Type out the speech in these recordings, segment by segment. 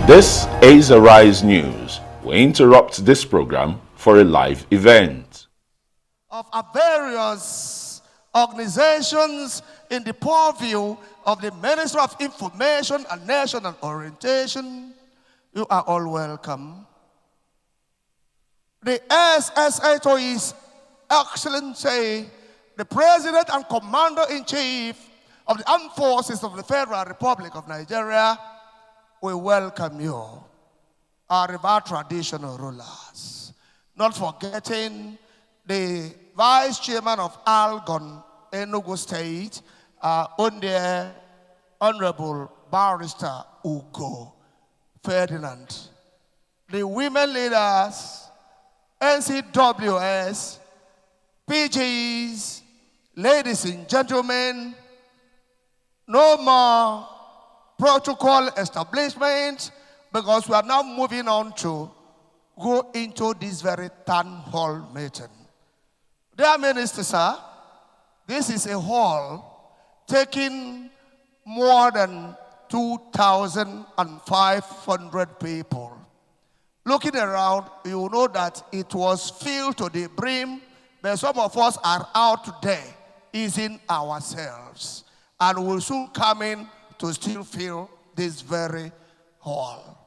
This is Arise News. We interrupt this program for a live event. Of our various organizations in the purview of the Ministry of Information and National Orientation, you are all welcome. The SSA to His Excellency, the President and Commander-in-Chief of the Armed Forces of the Federal Republic of Nigeria, we welcome you, our river traditional rulers. Not forgetting the Vice Chairman of Algon, Enugu State, Honorable Barrister Ugo Ferdinand. The women leaders, NCWS, PGs, ladies and gentlemen, no more protocol establishment, because we are now moving on to go into this very town hall meeting. Dear Minister, sir, this is a hall taking more than 2,500 people. Looking around, you know that it was filled to the brim, but some of us are out today easing ourselves, and we'll soon come in to still fill this very hall.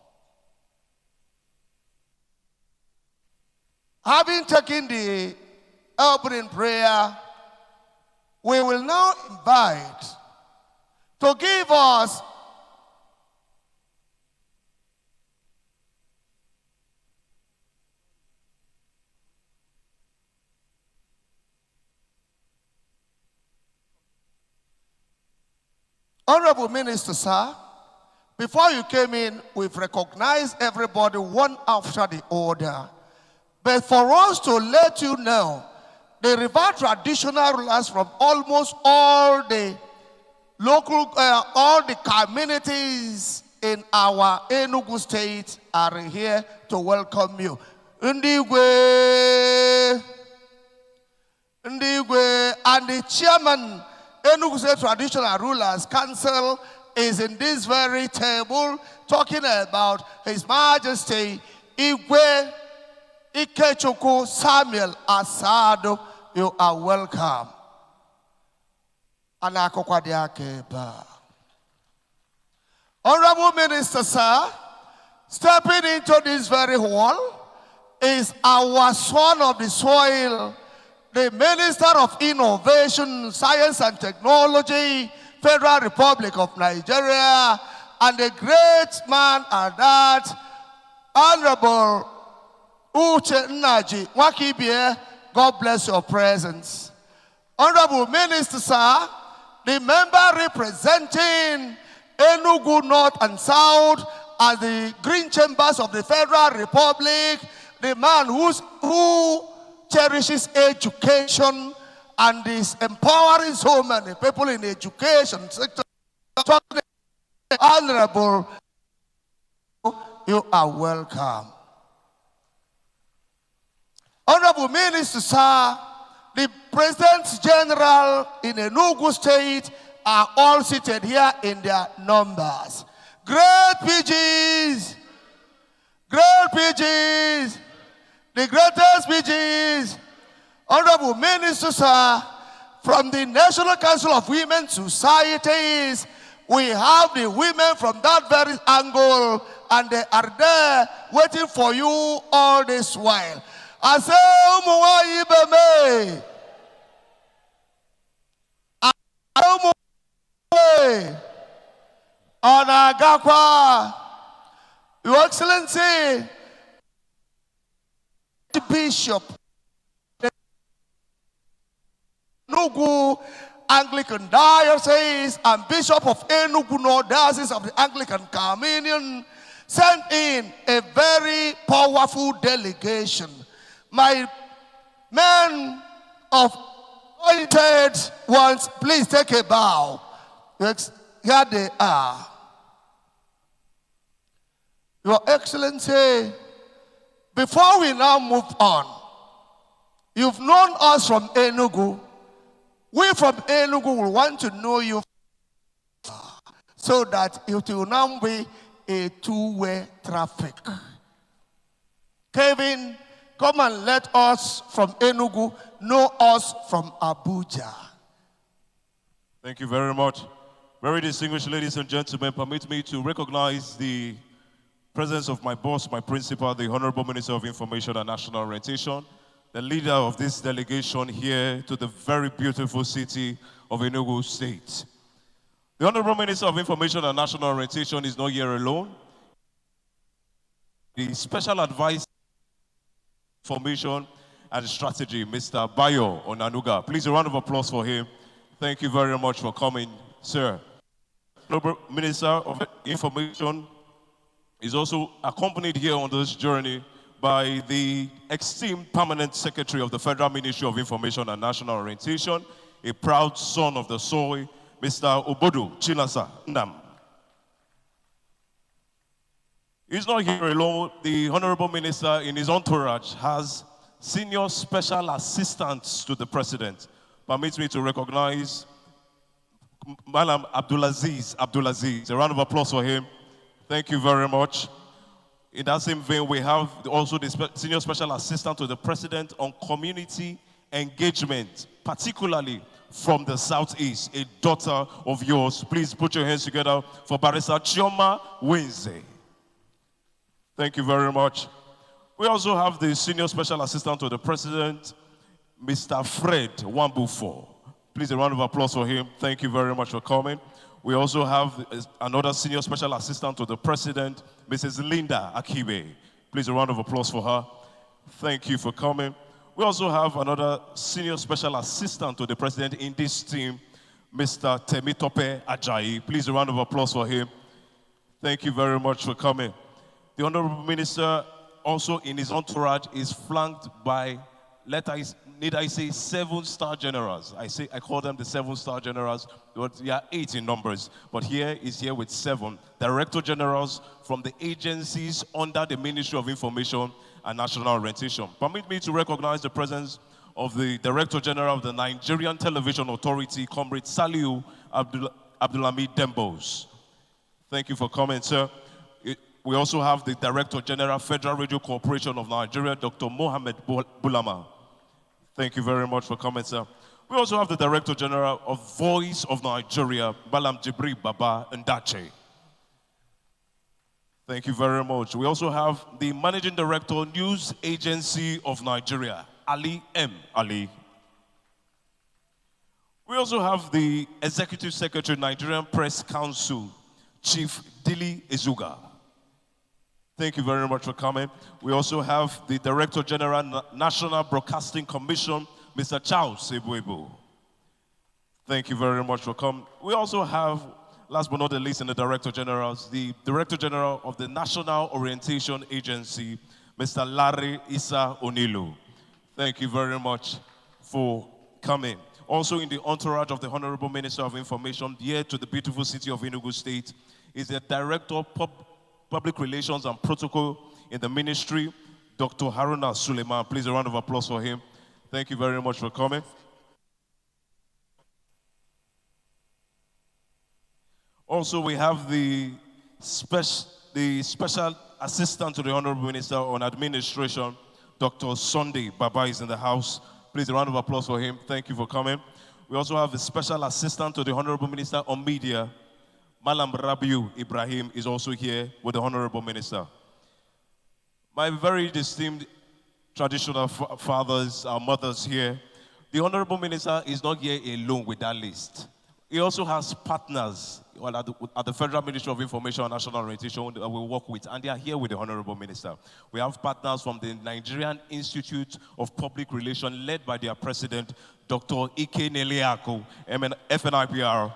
Having taken the opening prayer, we will now invite to give us Honorable Minister, sir, before you came in, we've recognized everybody one after the other. But for us to let you know, the river traditional rulers from almost all the local, all the communities in our Enugu State are here to welcome you. Ndigwe, and the chairman, Enugu State Traditional Rulers Council, is in this very table talking about His Majesty Igwe Ikechukwu Samuel Asado. You are welcome. Honorable Minister, sir, stepping into this very hall is our son of the soil, the Minister of Innovation, Science and Technology, Federal Republic of Nigeria, and the great man at that, Honorable Uche Nnaji Nwakibie. God bless your presence. Honorable Minister, sir, the member representing Enugu North and South as the Green Chambers of the Federal Republic, the man who cherishes education and is empowering so many people in the education sector. Honorable, you are welcome. Honorable Minister, sir, the Presidents General in Enugu State are all seated here in their numbers. Great PGs, the greatest PGs. Honorable Minister, sir, from the National Council of Women Societies, we have the women from that very angle, and they are there waiting for you all this while. I say, Onagakwa, Your Excellency, the Bishop, the Enugu Anglican Diocese, and Bishop of Enugu North Diocese of the Anglican Communion, sent in a very powerful delegation. My men of appointed ones, please take a bow. Yes, here they are. Your Excellency, before we now move on, you've known us from Enugu. We from Enugu will want to know you so that it will now be a two-way traffic. Kevin, come and let us from Enugu know us from Abuja. Thank you very much. Very distinguished ladies and gentlemen, permit me to recognize the presence of my boss, my principal, the Honorable Minister of Information and National Orientation, the leader of this delegation here to the very beautiful city of Enugu State. The Honorable Minister of Information and National Orientation is not here alone. The Special Advisor Information and Strategy, Mr. Bayo Onanuga. Please, a round of applause for him. Thank you very much for coming, sir. The Minister of Information is also accompanied here on this journey by the esteemed Permanent Secretary of the Federal Ministry of Information and National Orientation, a proud son of the soil, Mr. Obodu Chinasa Ndam. He's not here alone. The Honorable Minister in his entourage has senior special assistants to the President. Permits me to recognize Malam Abdulaziz. A round of applause for him. Thank you very much. In that same vein, we have also the senior special assistant to the President on community engagement, particularly from the Southeast, a daughter of yours. Please put your hands together for Barrister Chioma Winze. Thank you very much. We also have the senior special assistant to the President, Mr. Fred Wambufo. Please, a round of applause for him. Thank you very much for coming. We also have another senior special assistant to the President, Mrs. Linda Akibe. Please, a round of applause for her. Thank you for coming. We also have another senior special assistant to the President in this team, Mr. Temitope Ajayi. Please, a round of applause for him. Thank you very much for coming. The Honorable Minister, also in his entourage, is flanked by, need I say, 7-star generals. I call them the 7-star generals. They are 8 in numbers, but here is here with 7 director generals from the agencies under the Ministry of Information and National Orientation. Permit me to recognize the presence of the Director General of the Nigerian Television Authority, Comrade Saliu Abdulhamid Dembos. Thank you for coming, sir. We also have the Director General, Federal Radio Corporation of Nigeria, Dr. Mohammed Bulama. Thank you very much for coming, sir. We also have the Director General of Voice of Nigeria, Balam Jibri Baba Ndache. Thank you very much. We also have the Managing Director, News Agency of Nigeria, Ali M. Ali. We also have the Executive Secretary, Nigerian Press Council, Chief Dili Ezuga. Thank you very much for coming. We also have the Director General, National Broadcasting Commission, Mr. Charles Ebuebu. Thank you very much for coming. We also have, last but not the least in the Director Generals, the Director General of the National Orientation Agency, Mr. Larry Issa Onilu. Thank you very much for coming. Also in the entourage of the Honorable Minister of Information, here to the beautiful city of Enugu State, is the Director of Public Relations and Protocol in the Ministry, Dr. Haruna Suleiman. Please, a round of applause for him. Thank you very much for coming. Also, we have the Special Assistant to the Honorable Minister on Administration, Dr. Sunday Baba is in the house. Please, a round of applause for him. Thank you for coming. We also have the Special Assistant to the Honorable Minister on Media, Malam Rabiu Ibrahim is also here with the Honorable Minister. My very esteemed traditional fathers, our mothers here, the Honorable Minister is not here alone with that list. He also has partners at the Federal Ministry of Information and National Orientation that we work with, and they are here with the Honorable Minister. We have partners from the Nigerian Institute of Public Relations, led by their president, Dr. Ike Neliako, FNIPR.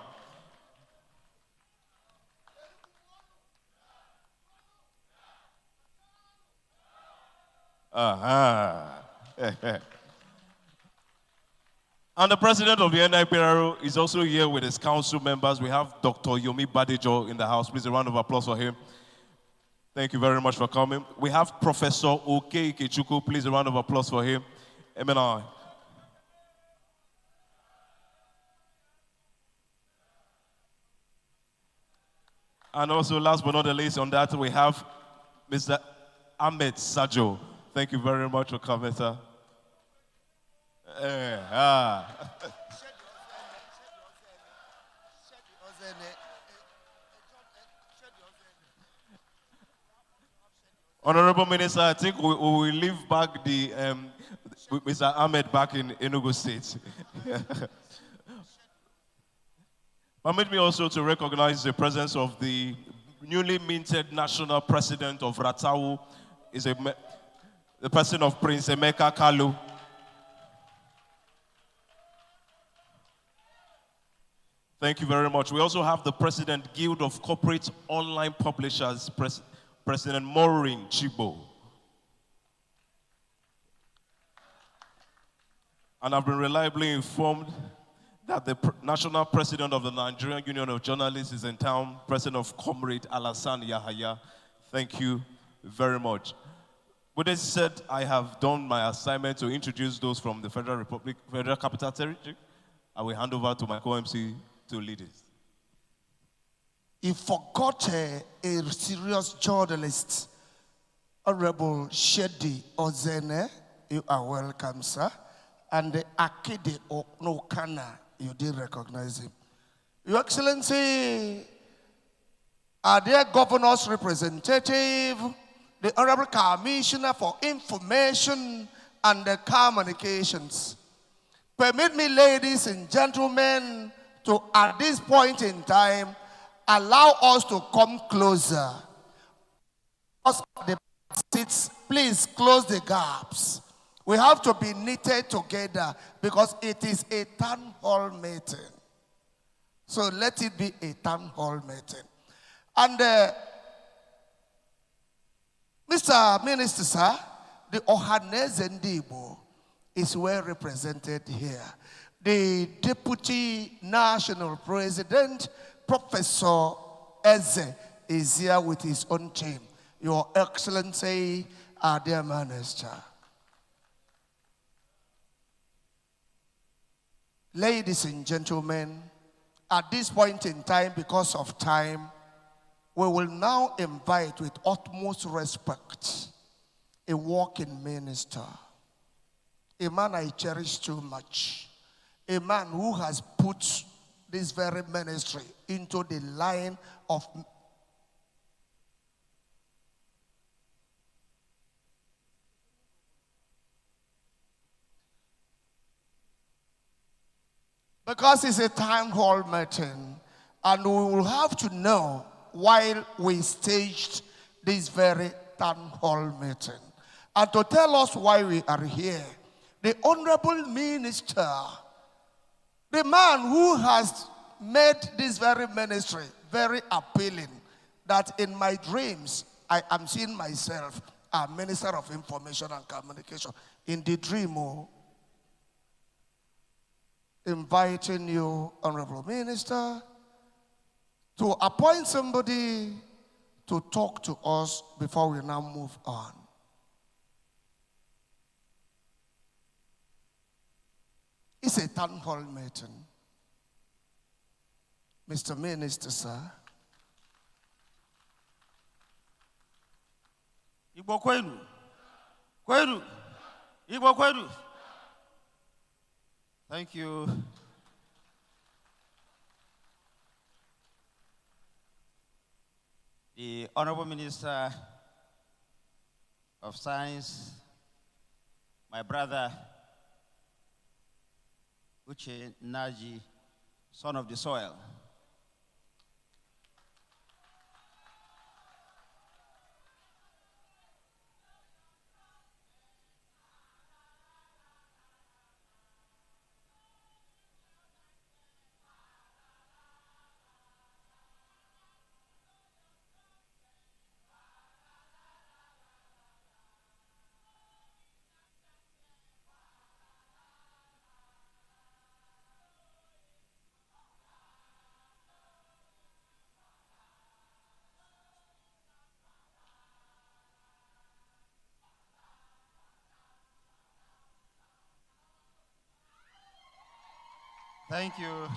And the president of the NIPRO is also here with his council members. We have Dr. Yomi Badejo in the house. Please, a round of applause for him. Thank you very much for coming. We have Professor Oke Ikechukwu. Please, a round of applause for him. MNI. And also, last but not the least, on that, we have Mr. Ahmed Sajo. Thank you very much for coming, sir. Honorable Minister, I think we will leave back the Mr. Ahmed back in Enugu State. Permit me also to recognize the presence of the newly minted national president of Ratau, the person of Prince Emeka Kalu. Thank you very much. We also have the President Guild of Corporate Online Publishers, President Maureen Chibo. And I've been reliably informed that the national president of the Nigerian Union of Journalists is in town, President of Comrade Alassane Yahaya. Thank you very much. With this said, I have done my assignment to introduce those from the Federal Republic, Federal Capital Territory. I will hand over to my co-MC to lead it. He forgot a serious journalist, Honorable Shedi Ozene. You are welcome, sir. And the Akide Oknokana, you did recognize him. Your Excellency, our dear governor's representative, the Honorable Commissioner for Information and Communications. Permit me, ladies and gentlemen, to, at this point in time, allow us to come closer. The seats, please close the gaps. We have to be knitted together because it is a town hall meeting. So let it be a town hall meeting. And Mr. Minister, sir, the Ohaneze Ndibo is well represented here. The Deputy National President, Professor Eze, is here with his own team. Your Excellency, our dear Minister. Ladies and gentlemen, at this point in time, because of time, we will now invite with utmost respect a working minister, a man I cherish too much, a man who has put this very ministry into the line of because it's a town hall meeting, and we will have to know while we staged this very town hall meeting. And to tell us why we are here, the Honorable Minister, the man who has made this very ministry very appealing, that in my dreams, I am seeing myself a Minister of Information and Communication. In the dream, inviting you, Honorable Minister, to appoint somebody to talk to us before we now move on. It's a town hall meeting. Mr. Minister, sir. Igbo kwenu. Kwenu. Igbo kwenu. Thank you. The Honorable Minister of Science, my brother, Uche Naji, son of the soil. Thank you.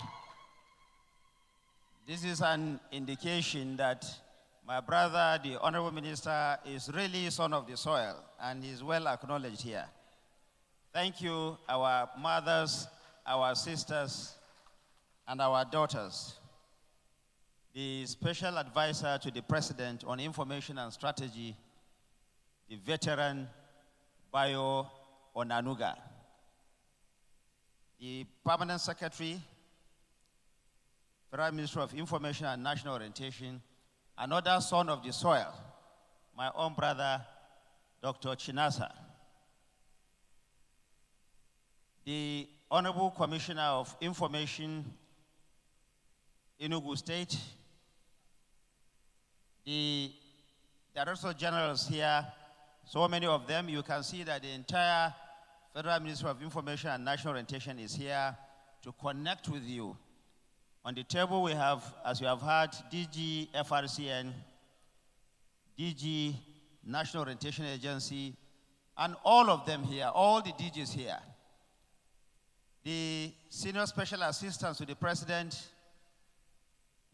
This is an indication that my brother, the Honorable Minister, is really son of the soil and is well acknowledged here. Thank you, our mothers, our sisters, and our daughters. The Special Advisor to the President on Information and Strategy, the veteran Bayo Onanuga. The Permanent Secretary, Federal Ministry of Information and National Orientation, another son of the soil, my own brother, Dr. Chinasa. The Honorable Commissioner of Information, Enugu State, the Director Generals here, so many of them. You can see that the entire Federal Ministry of Information and National Orientation is here to connect with you. On the table we have, as you have heard, DG FRCN, DG National Orientation Agency, and all of them here, all the DGs here. The Senior Special Assistants to the President,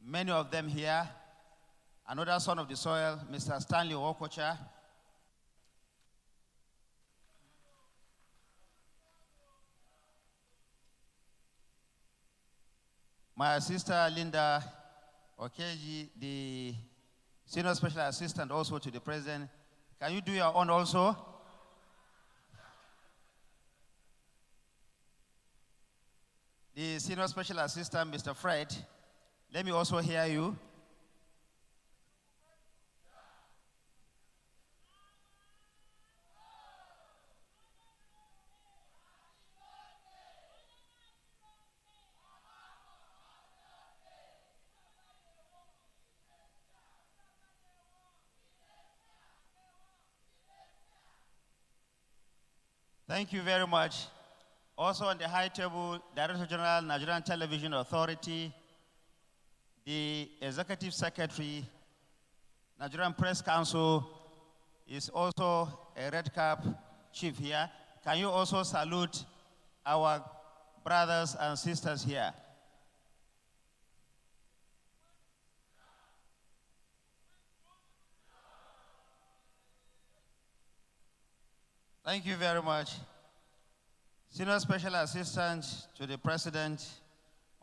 many of them here. Another son of the soil, Mr. Stanley Okocha. My sister Linda Okeji, the Senior Special Assistant also to the President. Can you do your own also? The Senior Special Assistant, Mr. Fred, let me also hear you. Thank you very much. Also on the high table, Director General, Nigerian Television Authority, the Executive Secretary, Nigerian Press Council is also a red cap chief here. Can you also salute our brothers and sisters here? Thank you very much. Senior Special Assistant to the President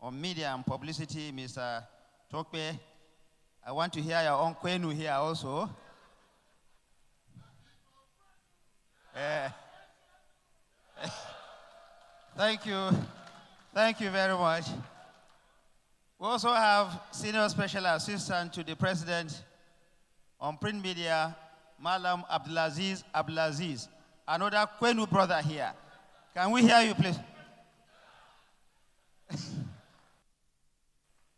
on Media and Publicity, Mr. Tokpe. I want to hear your own Kwenu here also. Thank you. Thank you very much. We also have Senior Special Assistant to the President on Print Media, Malam Abdulaziz. Another Kwenu brother here. Can we hear you, please?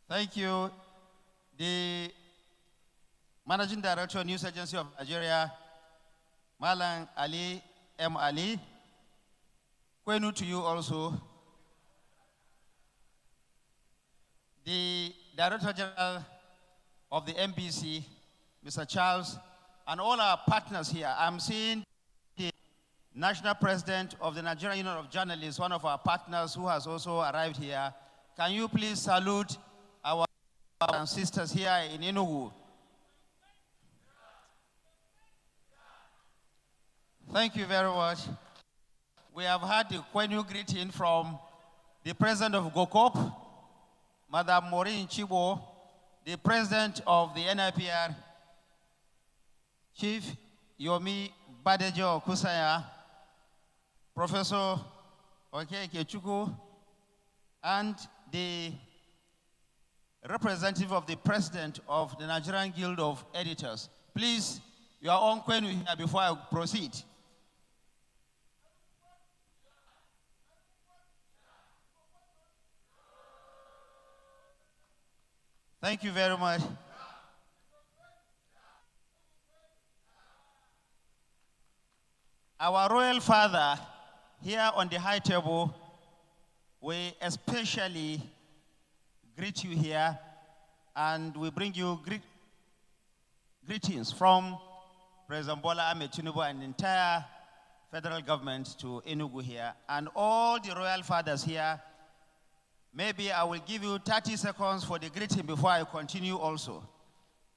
Thank you. The Managing Director, News Agency of Nigeria, Malang Ali M. Ali. Kwenu to you also. The Director General of the MBC, Mr. Charles, and all our partners here. I'm seeing National President of the Nigerian Union of Journalists, one of our partners who has also arrived here. Can you please salute our brothers and sisters here in Enugu? Thank you very much. We have had the Kwenu greeting from the President of GOCOP, Madam Maureen Chibo, the President of the NIPR, Chief Yomi Badejo Kusaya, Professor Okeke Chukwu, and the representative of the President of the Nigerian Guild of Editors. Please, your own Kwenu here before I proceed. Thank you very much. Our royal father here on the high table, we especially greet you here and we bring you greetings from President Bola Ahmed Tinubu and the entire federal government to Enugu here, and all the royal fathers here Maybe I will give you 30 seconds for the greeting before I continue also.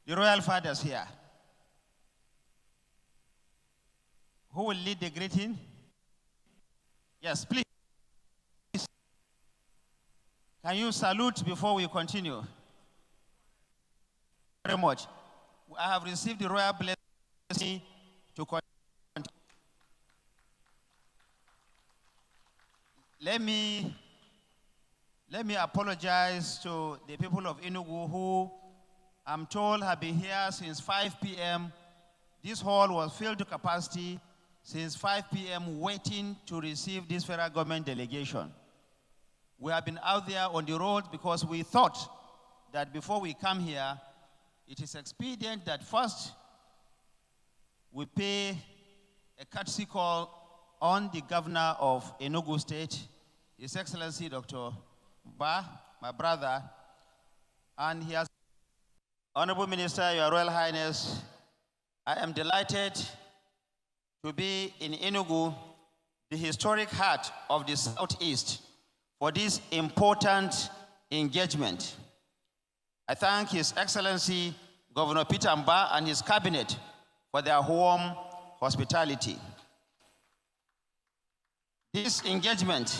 The royal fathers here. Who will lead the greeting? Yes, please. Can you salute before we continue? Very much. I have received the royal blessing to continue. Let me apologize to the people of Enugu who I'm told have been here since 5 p.m. This hall was filled to capacity since 5 p.m. waiting to receive this federal government delegation. We have been out there on the road because we thought that before we come here, it is expedient that first we pay a courtesy call on the governor of Enugu State, His Excellency Dr. Ba, my brother, and he has, Honorable Minister, Your Royal Highness, I am delighted to be in Enugu, the historic heart of the Southeast, for this important engagement. I thank His Excellency Governor Peter Mba and his cabinet for their warm hospitality. This engagement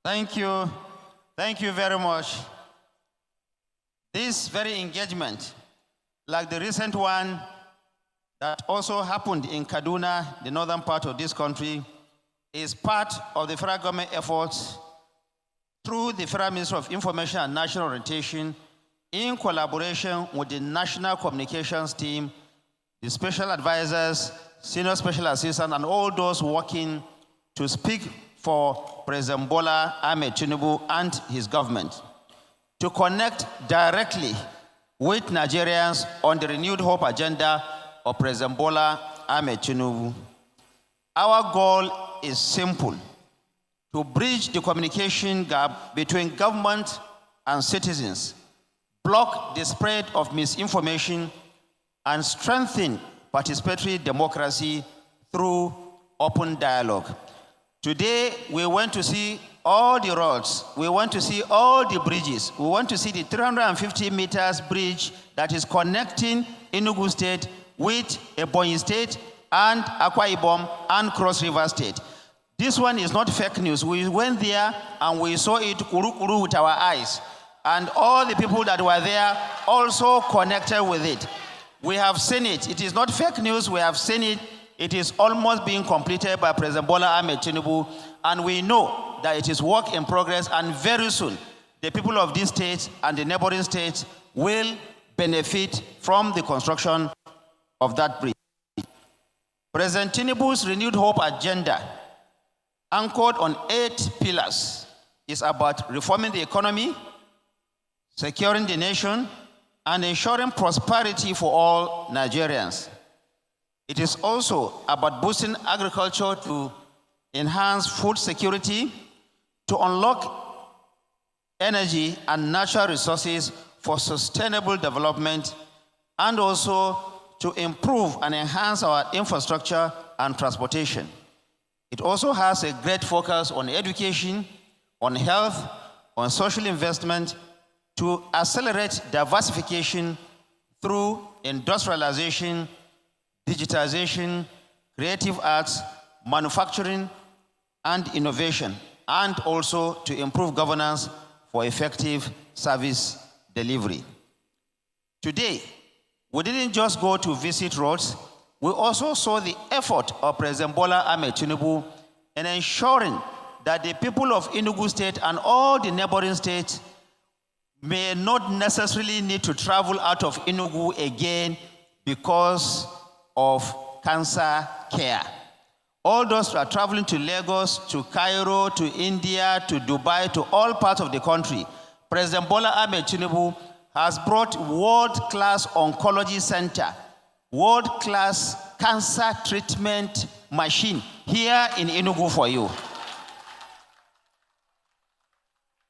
Thank you very much. This very engagement, like the recent one that also happened in Kaduna, the northern part of this country, is part of the federal government efforts through the Federal Ministry of Information and National Orientation in collaboration with the National Communications Team, the special advisors, senior special assistants, and all those working to speak for President Bola Ahmed Tinubu and his government, to connect directly with Nigerians on the renewed hope agenda of President Bola Ahmed Tinubu. Our goal is simple: to bridge the communication gap between government and citizens, block the spread of misinformation, and strengthen participatory democracy through open dialogue. Today, we want to see all the roads, we want to see all the bridges, we want to see the 350 meters bridge that is connecting Enugu State with Ebonyi State and Akwa Ibom and Cross River State. This one is not fake news. We went there and we saw it kuru with our eyes. And all the people that were there also connected with it. We have seen it. It is not fake news. We have seen it. It is almost being completed by President Bola Ahmed Tinubu, and we know that it is work in progress, and very soon, the people of this state and the neighboring states will benefit from the construction of that bridge. President Tinubu's renewed hope agenda, anchored on 8 pillars, is about reforming the economy, securing the nation, and ensuring prosperity for all Nigerians. It is also about boosting agriculture to enhance food security, to unlock energy and natural resources for sustainable development, and also to improve and enhance our infrastructure and transportation. It also has a great focus on education, on health, on social investment, to accelerate diversification through industrialization, digitization, creative arts, manufacturing, and innovation, and also to improve governance for effective service delivery. Today, we didn't just go to visit roads, we also saw the effort of President Bola Ahmed Tinubu in ensuring that the people of Enugu State and all the neighboring states may not necessarily need to travel out of Enugu again because of cancer care. All those who are traveling to Lagos, to Cairo, to India, to Dubai, to all parts of the country, President Bola Ahmed Tinubu has brought world-class oncology center, world-class cancer treatment machine here in Enugu for you.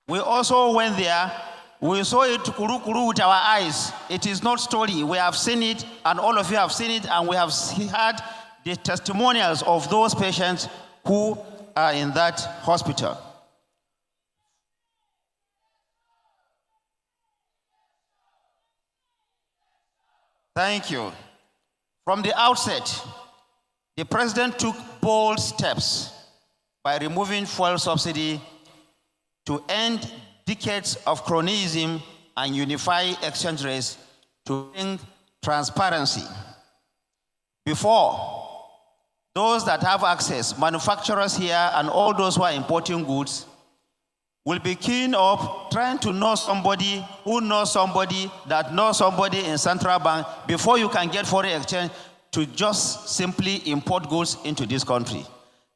We also went there We saw it kuru kuru with our eyes. It is not story. We have seen it, and all of you have seen it, and we have heard the testimonials of those patients who are in that hospital. Thank you. From the outset, the president took bold steps by removing fuel subsidy to end decades of cronyism and unify exchange rates to bring transparency. Before, those that have access, manufacturers here and all those who are importing goods, will be keen up trying to know somebody who knows somebody that knows somebody in central bank before you can get foreign exchange to just simply import goods into this country.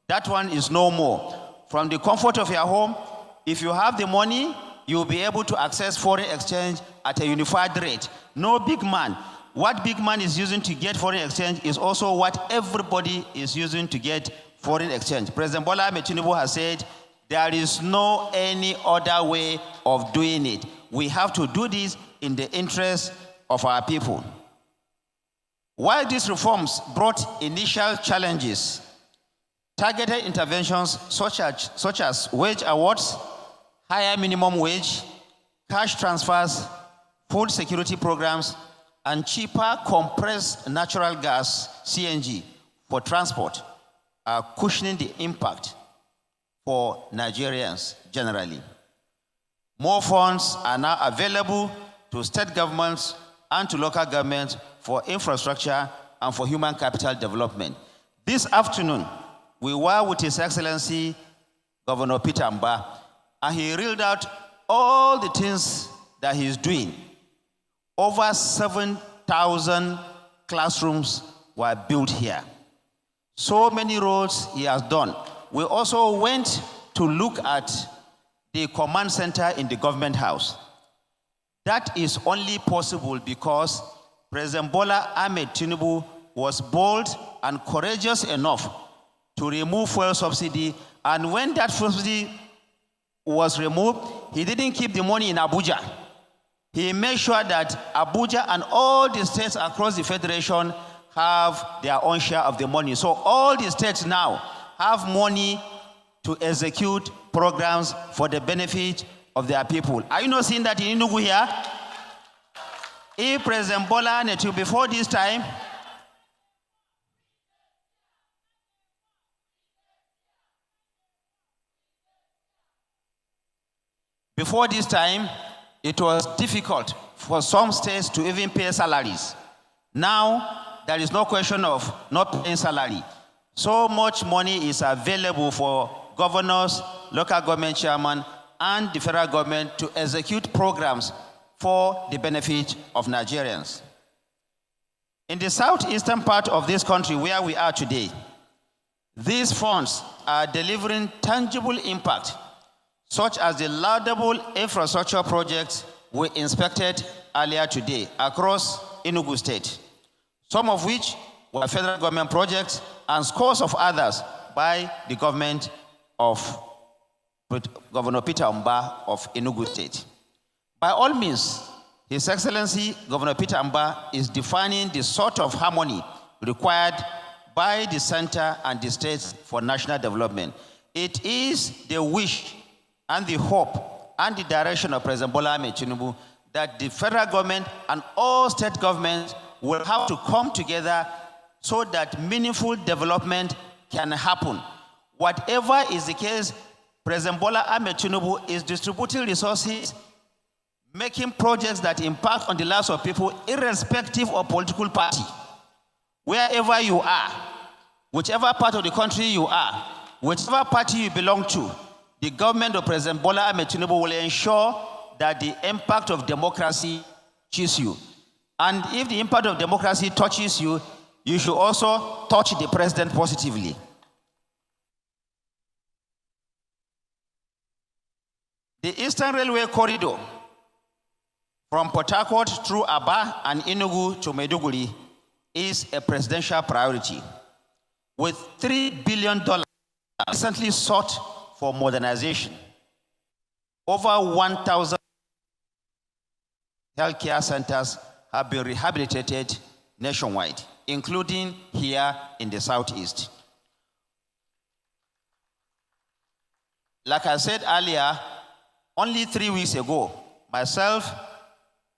That one is no more. From the comfort of your home, if you have the money, you'll be able to access foreign exchange at a unified rate. No big man. What big man is using to get foreign exchange is also what everybody is using to get foreign exchange. President Bola Ahmed Tinubu has said, there is no any other way of doing it. We have to do this in the interest of our people. While these reforms brought initial challenges, targeted interventions such as wage awards, higher minimum wage, cash transfers, food security programs, and cheaper compressed natural gas, CNG, for transport are cushioning the impact for Nigerians generally. More funds are now available to state governments and to local governments for infrastructure and for human capital development. This afternoon, we were with His Excellency Governor Peter Mba, and he reeled out all the things that he's doing. Over 7,000 classrooms were built here. So many roads he has done. We also went to look at the command center in the government house. That is only possible because President Bola Ahmed Tinubu was bold and courageous enough to remove fuel subsidy, and when that subsidy was removed, he didn't keep the money in Abuja. He made sure that Abuja and all the states across the federation have their own share of the money. So all the states now have money to execute programs for the benefit of their people. Are you not seeing that in Enugu here? If President Bola Ahmed Tinubu before this time, it was difficult for some states to even pay salaries. Now, there is no question of not paying salary. So much money is available for governors, local government chairmen, and the federal government to execute programs for the benefit of Nigerians. In the southeastern part of this country where we are today, these funds are delivering tangible impact, such as the laudable infrastructure projects we inspected earlier today across Enugu State, some of which were federal government projects and scores of others by the government of Governor Peter Mba of Enugu State. By all means, His Excellency Governor Peter Mba is defining the sort of harmony required by the center and the states for national development. It is the wish and the hope and the direction of President Bola Ahmed Tinubu that the federal government and all state governments will have to come together so that meaningful development can happen. Whatever is the case, President Bola Ahmed Tinubu is distributing resources, making projects that impact on the lives of people irrespective of political party. Wherever you are, whichever part of the country you are, whichever party you belong to, the government of President Bola Ahmed Tinubu will ensure that the impact of democracy touches you. And if the impact of democracy touches you, you should also touch the president positively. The Eastern Railway Corridor from Port Harcourt through Aba and Enugu to Maiduguri is a presidential priority, with $3 billion recently sought for modernization. Over 1,000 healthcare centers have been rehabilitated nationwide, including here in the Southeast. Like I said earlier, only 3 weeks ago, myself,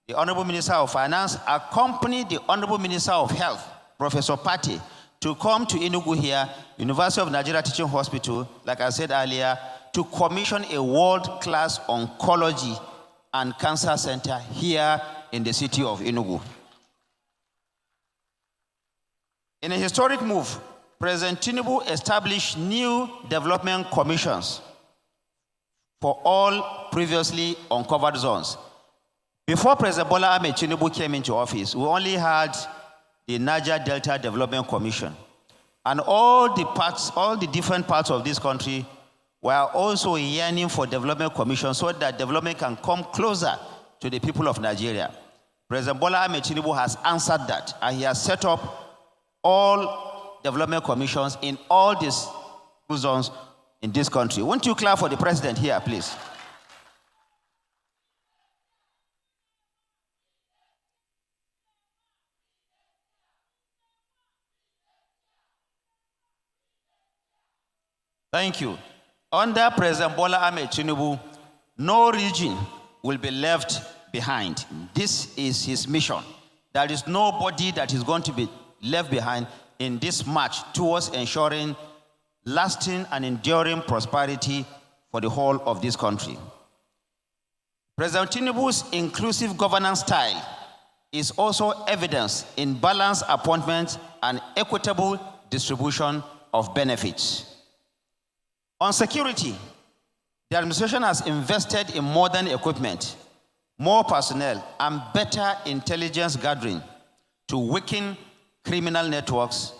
the Honorable Minister of Finance, accompanied the Honorable Minister of Health, Professor Pate, to come to Enugu here, University of Nigeria Teaching Hospital, like I said earlier, to commission a world-class oncology and cancer center here in the city of Enugu. In a historic move, President Tinubu established new development commissions for all previously uncovered zones. Before President Bola Ahmed Tinubu came into office, we only had the Niger Delta Development Commission. And all the different parts of this country were also yearning for development commission so that development can come closer to the people of Nigeria. President Bola Ahmed Tinubu has answered that, and he has set up all development commissions in all these zones in this country. Won't you clap for the president here, please? Thank you. Under President Bola Ahmed Tinubu, no region will be left behind. This is his mission. There is nobody that is going to be left behind in this march towards ensuring lasting and enduring prosperity for the whole of this country. President Tinubu's inclusive governance style is also evidenced in balanced appointments and equitable distribution of benefits. On security, the administration has invested in modern equipment, more personnel, and better intelligence gathering to weaken criminal networks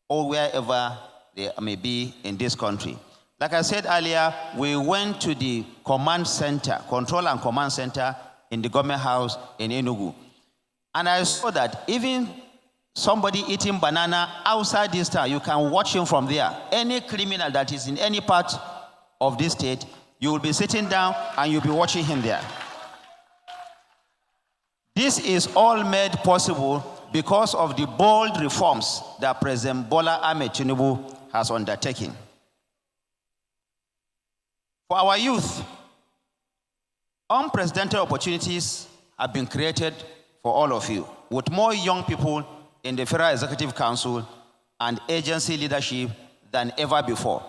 or wherever they may be in this country. Like I said earlier, we went to the command center, control and command center in the government house in Enugu. And I saw that even somebody eating banana outside this town, you can watch him from there. Any criminal that is in any part of this state, you will be sitting down and you'll be watching him there. This is all made possible because of the bold reforms that President Bola Ahmed Tinubu has undertaken. For our youth, unprecedented opportunities have been created for all of you, with more young people in the Federal Executive Council and agency leadership than ever before.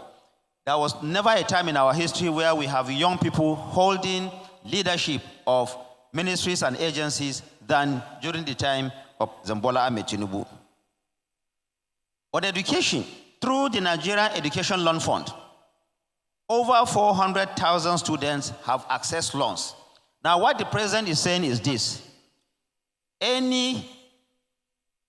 There was never a time in our history where we have young people holding leadership of ministries and agencies than during the time of Bola Ahmed Tinubu. On education, through the Nigerian Education Loan Fund, over 400,000 students have accessed loans. Now, what the president is saying is this: any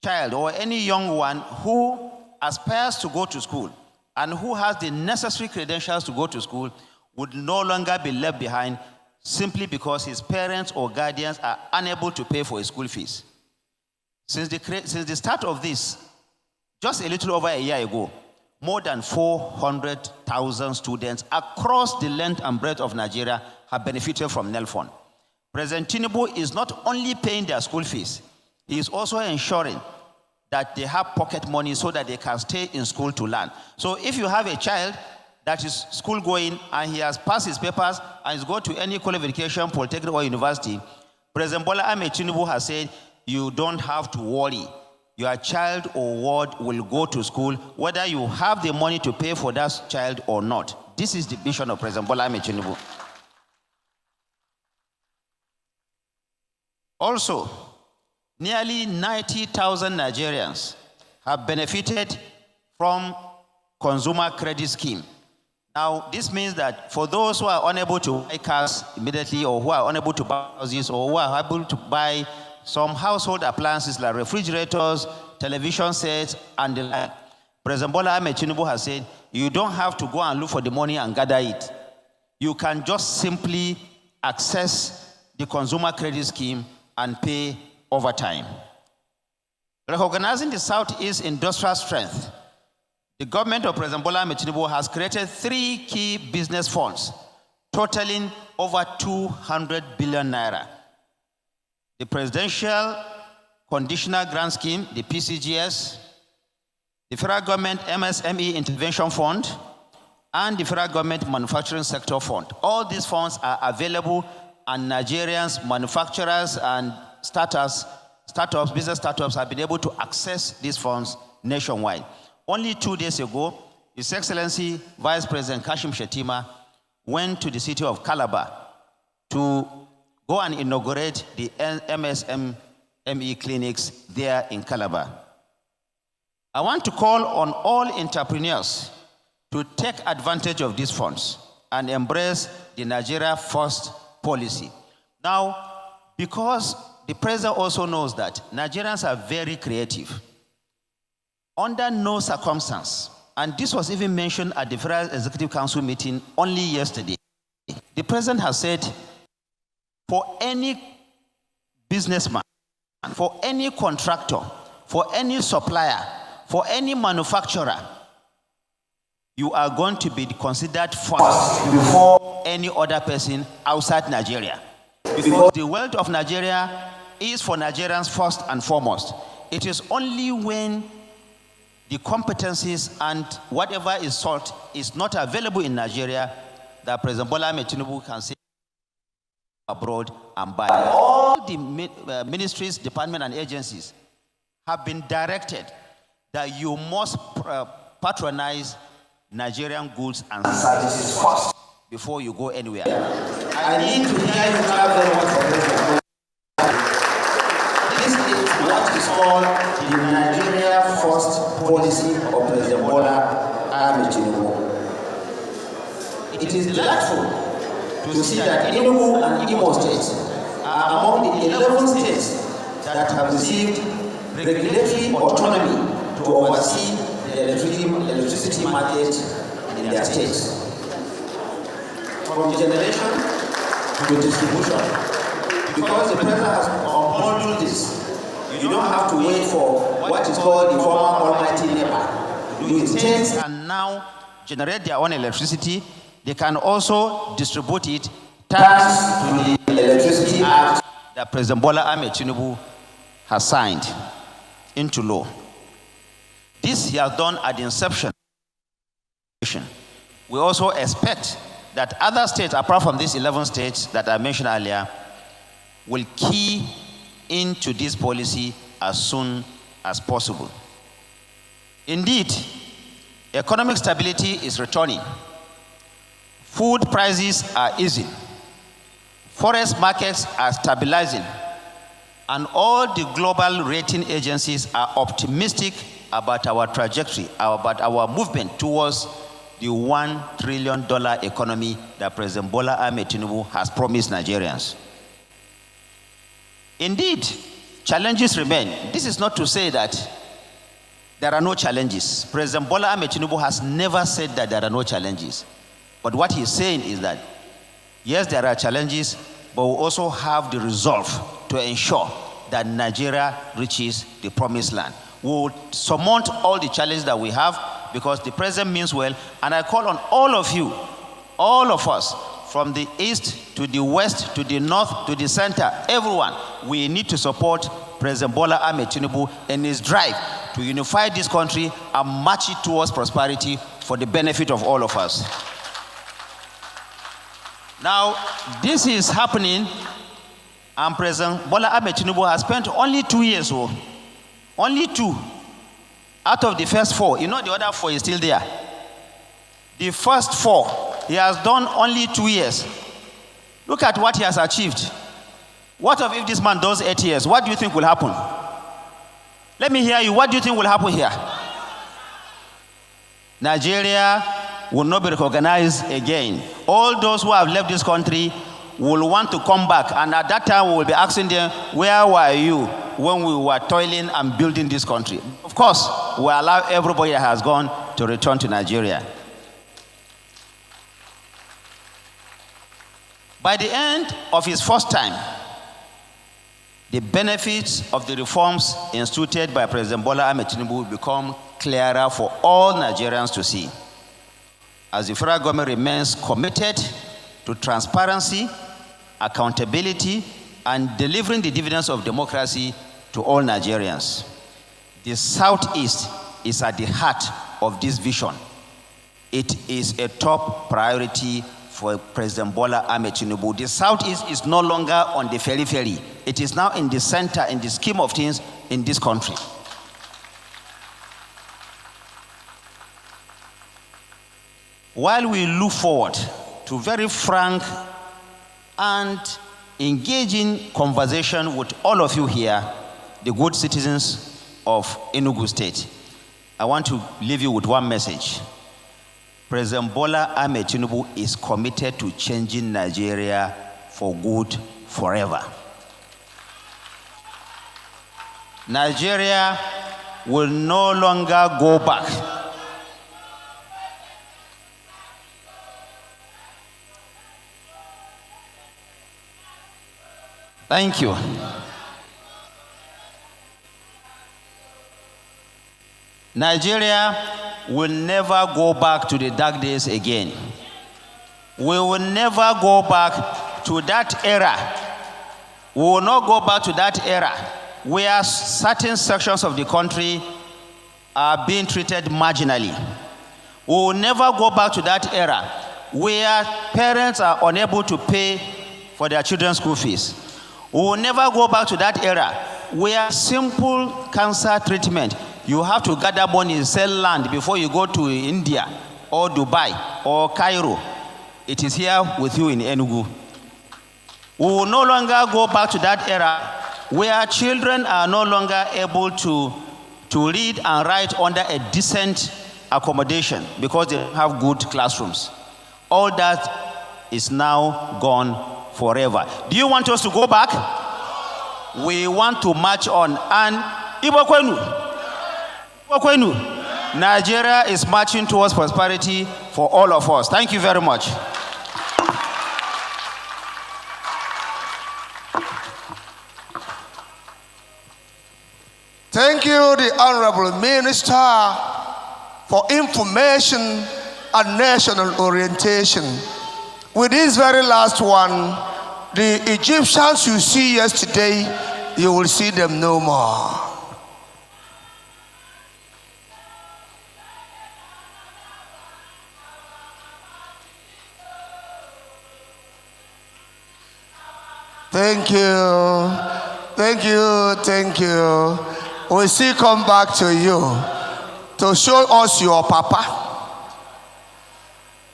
child or any young one who aspires to go to school and who has the necessary credentials to go to school would no longer be left behind simply because his parents or guardians are unable to pay for his school fees. Since the start of this, just a little over a year ago, more than 400,000 students across the length and breadth of Nigeria have benefited from NELFON. President Tinubu is not only paying their school fees, he is also ensuring that they have pocket money so that they can stay in school to learn. So if you have a child that is school going and he has passed his papers and is going to any college of education, polytechnic or university, President Bola Ahmed Tinubu has said, you don't have to worry. Your child or ward will go to school whether you have the money to pay for that child or not. This is the vision of President Bola Ahmed Tinubu. Also, nearly 90,000 Nigerians have benefited from consumer credit scheme. Now, this means that for those who are unable to buy cars immediately, or who are unable to buy houses, or who are able to buy some household appliances like refrigerators, television sets, and the like, President Bola Ahmed Tinubu has said, you don't have to go and look for the money and gather it. You can just simply access the consumer credit scheme and pay over time. Recognizing the Southeast industrial strength, the government of President Bola Ahmed Tinubu has created 3 key business funds totaling over 200 billion naira. the Presidential Conditional Grant Scheme, the PCGS, the Federal Government MSME Intervention Fund, and the Federal Government Manufacturing Sector Fund. All these funds are available, and Nigerians, manufacturers, and business startups have been able to access these funds nationwide. Only 2 days ago, His Excellency Vice President Kashim Shettima went to the city of Calabar to go and inaugurate the MSME clinics there in Calabar. I want to call on all entrepreneurs to take advantage of these funds and embrace the Nigeria First policy. Now, because the President also knows that Nigerians are very creative, under no circumstance, and this was even mentioned at the Federal Executive Council meeting only yesterday, the President has said, for any businessman, for any contractor, for any supplier, for any manufacturer, you are going to be considered first before any other person outside Nigeria. Because the wealth of Nigeria is for Nigerians first and foremost. It is only when the competencies and whatever is sought is not available in Nigeria that President Bola Ahmed Tinubu can say abroad and buy. All the ministries, departments, and agencies have been directed that you must patronize Nigerian goods and services first before you go anywhere. I need to hear you very much for this. This is what is called the Nigeria First policy of President Bola Ahmed Tinubu. It is delightful to see that Enugu and Imo states are among the 11 states that have received regulatory autonomy to oversee the electricity market in their states. From generation to distribution. Because the President has unbundled this, you don't have to wait for what is called the former almighty NEPA. The states can now generate their own electricity. They can also distribute it thanks to the Electricity Act that President Bola Ahmed Tinubu has signed into law. This he has done at the inception. We also expect that other states, apart from these 11 states that I mentioned earlier, will key into this policy as soon as possible. Indeed, economic stability is returning. Food prices are easing. Forex markets are stabilizing. And all the global rating agencies are optimistic about our trajectory, about our movement towards the $1 trillion economy that President Bola Ahmed Tinubu has promised Nigerians. Indeed, challenges remain. This is not to say that there are no challenges. President Bola Ahmed Tinubu has never said that there are no challenges. But what he's saying is that, yes, there are challenges, but we also have the resolve to ensure that Nigeria reaches the promised land. We will surmount all the challenges that we have because the President means well, and I call on all of you, all of us, from the east to the west to the north to the center, everyone, we need to support President Bola Ahmed Tinubu in his drive to unify this country and march it towards prosperity for the benefit of all of us. Now, this is happening, and President Bola Ahmed Tinubu has spent only 2 years, only 2 out of the first 4. You know, the other 4 is still there. The first 4, he has done only 2 years. Look at what he has achieved. What if this man does 8 years? What do you think will happen? Let me hear you. What do you think will happen here? Nigeria will not be recognized again. All those who have left this country will want to come back, and at that time we will be asking them, where were you when we were toiling and building this country? Of course, we allow everybody that has gone to return to Nigeria. By the end of his first time, the benefits of the reforms instituted by President Bola Ahmed Tinubu will become clearer for all Nigerians to see. As the federal government remains committed to transparency, accountability, and delivering the dividends of democracy to all Nigerians. The Southeast is at the heart of this vision. It is a top priority for President Bola Ahmed Tinubu. The Southeast is no longer on the periphery. It is now in the center, in the scheme of things in this country. While we look forward to very frank and engaging conversation with all of you here, the good citizens of Enugu State, I want to leave you with one message. President Bola Ahmed Tinubu is committed to changing Nigeria for good forever. Nigeria will no longer go back. Thank you. Nigeria will never go back to the dark days again. We will never go back to that era. We will not go back to that era where certain sections of the country are being treated marginally. We will never go back to that era where parents are unable to pay for their children's school fees. We will never go back to that era where simple cancer treatment, you have to gather money, sell land before you go to India or Dubai or Cairo. It is here with you in Enugu. We will no longer go back to that era where children are no longer able to read and write under a decent accommodation because they have good classrooms. All that is now gone forever. Do you want us to go back? We want to march on. And Nigeria is marching towards prosperity for all of us. Thank you very much. Thank you, the Honorable Minister, for information and national orientation. With this very last one, the Egyptians you see yesterday, you will see them no more. Thank you, thank you, thank you. We still come back to you to show us your papa.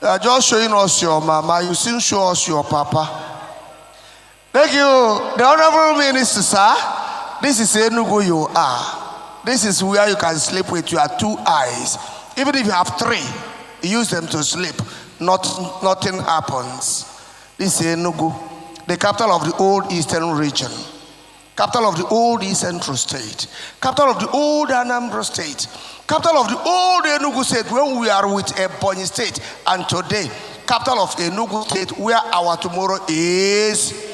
They are just showing us your mama. You still show us your papa. Thank you, the Honorable Minister, sir. This is Enugu you are. This is where you can sleep with your two eyes. Even if you have three, use them to sleep. Nothing happens. This is Enugu, the capital of the old Eastern region, capital of the old East Central State, capital of the old Anambra State, capital of the old Enugu State when we are with Ebonyi State, and today, capital of Enugu State where our tomorrow is.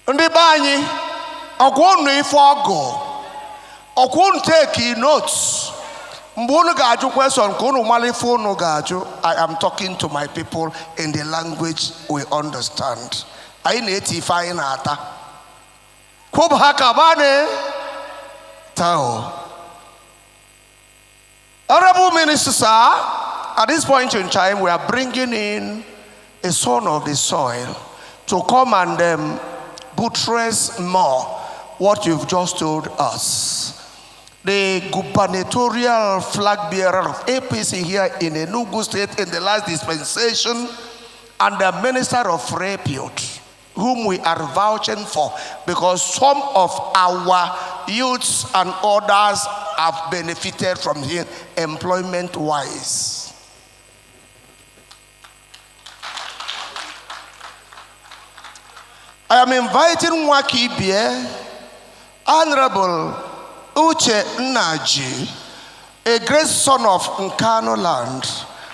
Ndị be anyị ọgwụnụ ife ọgụ ọgwụnụ take notes mgbe unu ga-ajụ question ka unu mara ife unu ga-ajụ. I am talking to my people in the language we understand. Anyị na-eti ife anyị na-ata kwụba ha ka bane tao. Honorable Minister, sir, at this point in time we are bringing in a son of the soil to come and buttress more what you've just told us. The gubernatorial flag bearer of APC here in Enugu State in the last dispensation, and the minister of repute, whom we are vouching for because some of our youths and others have benefited from him employment-wise. I am inviting Wakibie, Honorable Uche Nnaji, a great son of Nkano land,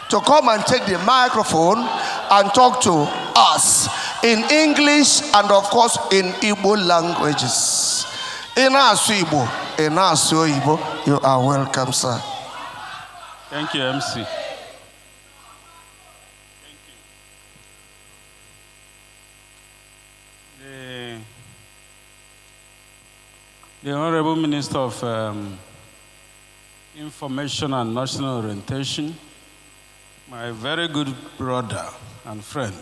to come and take the microphone and talk to us in English and of course in Igbo languages. In Igbo, in Igbo, you are welcome, sir. Thank you, MC. The Honorable Minister of Information and National Orientation, my very good brother and friend,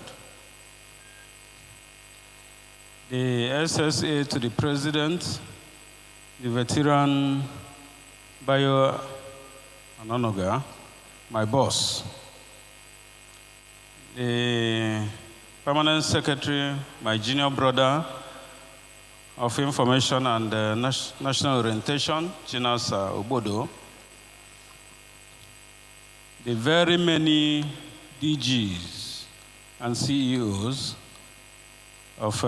the SSA to the President, the veteran Bayo Anonoga, my boss, the Permanent Secretary, my junior brother of Information and National Orientation, Chinas Obodo, the very many DGs and CEOs of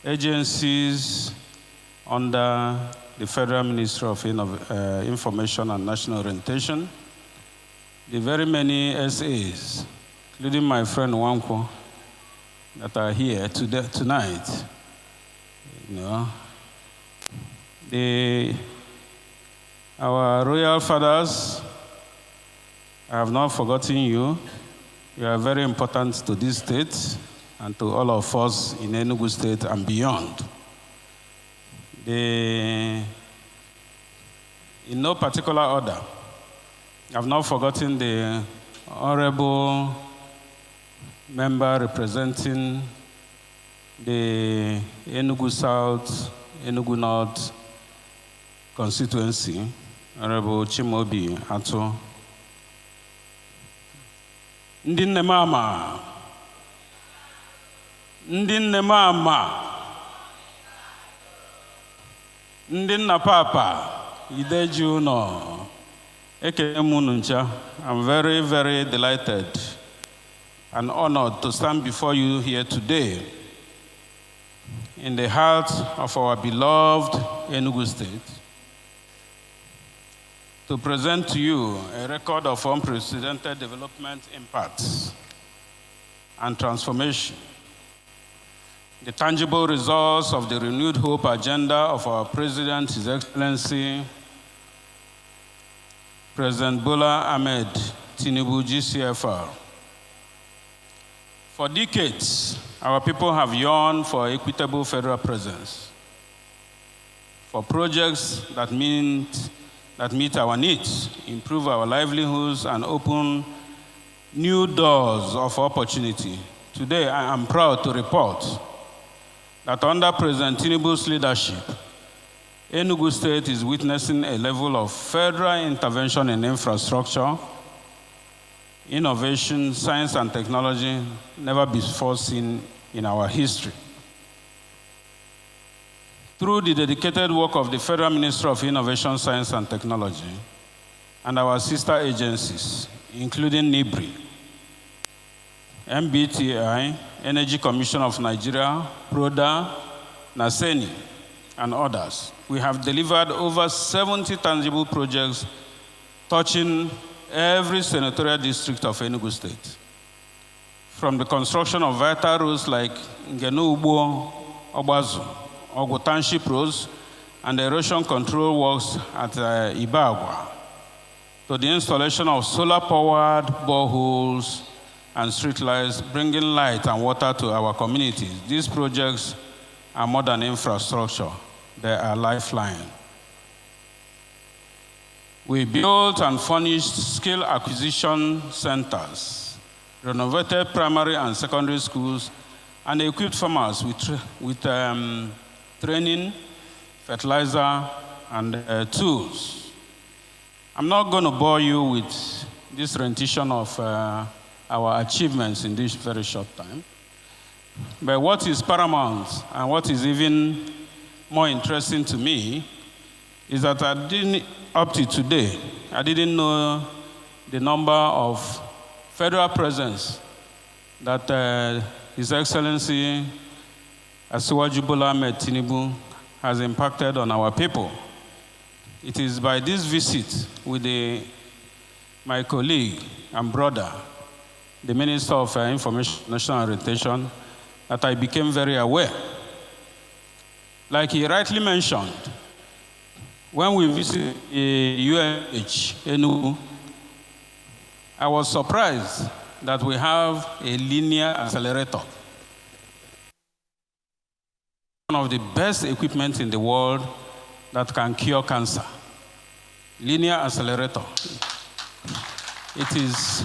agencies under the Federal Ministry of Information and National Orientation, the very many SAs, including my friend Wanko, that are here tonight. Our royal fathers, I have not forgotten you. You are very important to this state and to all of us in Enugu State and beyond. In no particular order, I have not forgotten the honorable member representing the Enugu South, Enugu North constituency, Honorable Chimobi Ato. Ndị nne m ama, ndị nna papa, ideji uno, ekele m unu ncha. I'm very, very delighted and honored to stand before you here today in the heart of our beloved Enugu State to present to you a record of unprecedented development impacts and transformation, the tangible results of the renewed hope agenda of our President, His Excellency, President Bola Ahmed Tinubu, GCFR. For decades, our people have yearned for equitable federal presence, for projects that meet our needs, improve our livelihoods, and open new doors of opportunity. Today, I am proud to report that under President Tinubu's leadership, Enugu State is witnessing a level of federal intervention in infrastructure, innovation, science, and technology never before seen in our history. Through the dedicated work of the Federal Ministry of Innovation, Science, and Technology, and our sister agencies, including NIBRI, MBTI, Energy Commission of Nigeria, PRODA, NASENI, and others, we have delivered over 70 tangible projects touching every senatorial district of Enugu State. From the construction of vital roads like Ngenu Ugbo, Obazu, Ogu Township roads, and the erosion control works at Ibagwa, to the installation of solar-powered boreholes and streetlights, bringing light and water to our communities. These projects are more than infrastructure. They are lifeline. We built and furnished skill acquisition centers, renovated primary and secondary schools, and equipped farmers with training, fertilizer, and tools. I'm not going to bore you with this rendition of our achievements in this very short time. But what is paramount and what is even more interesting to me is that up to today, I didn't know the number of federal presence that His Excellency Asiwaju Bola Ahmed Tinubu has impacted on our people. It is by this visit with my colleague and brother, the Minister of Information and National Orientation, that I became very aware. Like he rightly mentioned, when we visited UNH Enugu, I was surprised that we have a linear accelerator. one of the best equipment in the world that can cure cancer. Linear accelerator. It is,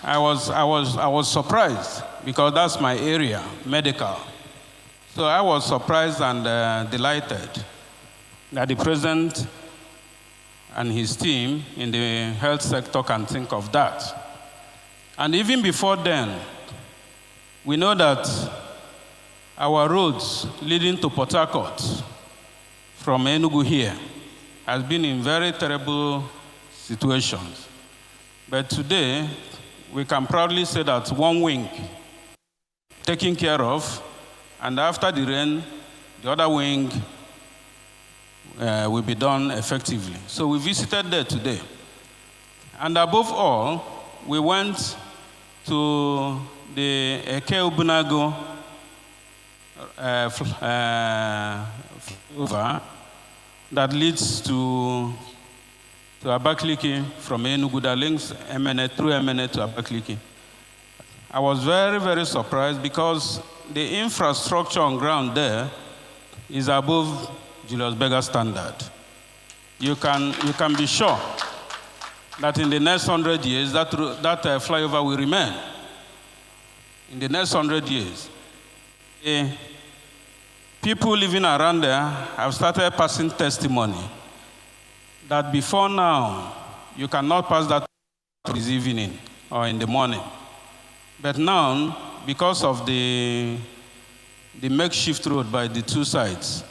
I was surprised because that's my area, medical. So I was surprised and delighted that the president and his team in the health sector can think of that. And even before then, we know that our roads leading to Port Harcourt from Enugu here has been in very terrible situations. But today, we can proudly say that one wing taken care of, and after the rain, the other wing will be done effectively. So we visited there today. And above all, we went to the Eke Obunago flyover that leads to Abakaliki from Enugu, that links MNA through MNA to Abakaliki. I was very, very surprised because the infrastructure on ground there is above Julius Berger standard. You can be sure that in the next 100 years, that flyover will remain. In the next 100 years, people living around there have started passing testimony that before now, you cannot pass that this evening or in the morning. But now, because of the makeshift road by the two sides,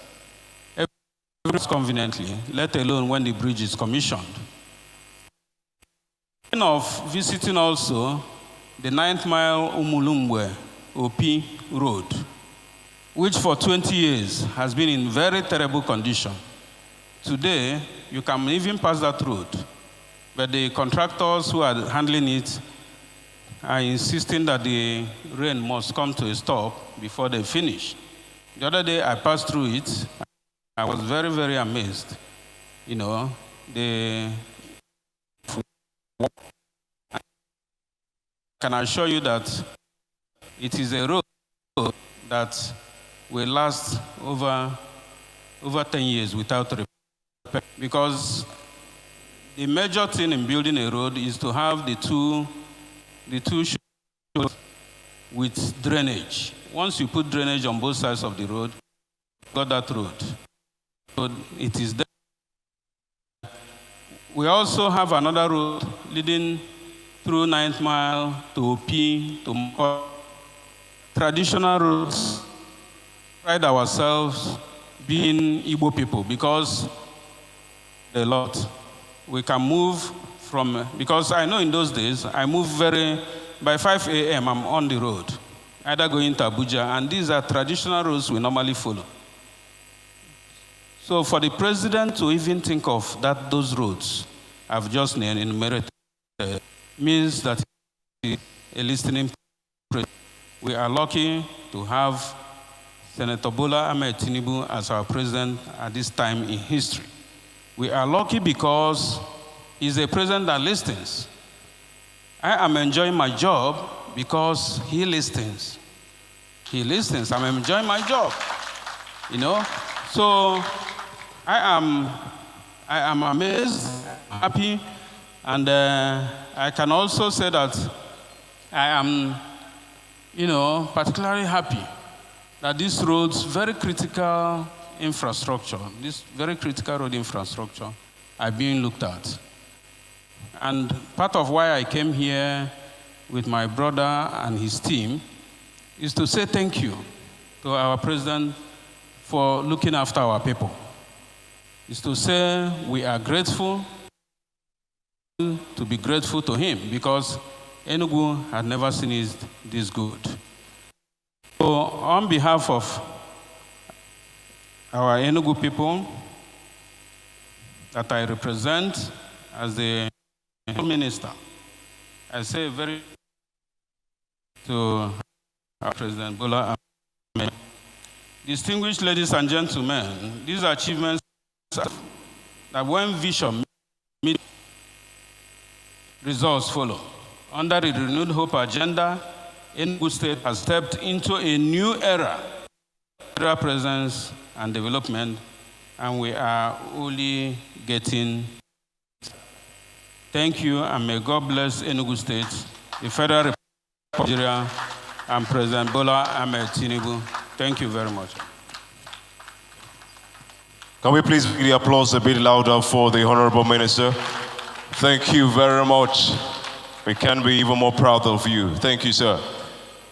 conveniently, let alone when the bridge is commissioned. Of visiting also the 9th mile Umulumbwe OP road, which for 20 years has been in very terrible condition. Today, you can even pass that road, but the contractors who are handling it are insisting that the rain must come to a stop before they finish. The other day, I passed through it. I was very, very amazed. I can assure you that it is a road that will last over 10 years without repair. Because the major thing in building a road is to have the two shoulders with drainage. Once you put drainage on both sides of the road, you got that road. So it is there. We also have another road leading through 9th mile to OP, to Mko. Traditional roads. Pride ourselves being Igbo people because a lot. We can move from, because I know in those days, I move by 5 a.m. I'm on the road, either going to Abuja, and these are traditional roads we normally follow. So for the president to even think of those roads I've just enumerated means that he is a listening president. We are lucky to have Senator Bola Ahmed Tinubu as our president at this time in history. We are lucky because he's a president that listens. I am enjoying my job because he listens. He listens. I'm enjoying my job. So I am amazed, happy, and I can also say that I am, particularly happy that this road's very critical infrastructure, this very critical road infrastructure, are being looked at. And part of why I came here with my brother and his team is to say thank you to our president for looking after our people. Is to say we are grateful, to be grateful to him because Enugu had never seen it this good. So on behalf of our Enugu people that I represent as the minister, I say very to our President Bola Ahmed. Distinguished ladies and gentlemen, these achievements that when vision meets, results follow. Under the Renewed Hope agenda, Enugu State has stepped into a new era federal presence and development, and we are only getting. Thank you, and may God bless Enugu State, the Federal Republic of Nigeria, and President Bola Ahmed Tinubu. Thank you very much. Can we please give the applause a bit louder for the Honorable Minister? Thank you very much. We can be even more proud of you. Thank you, sir.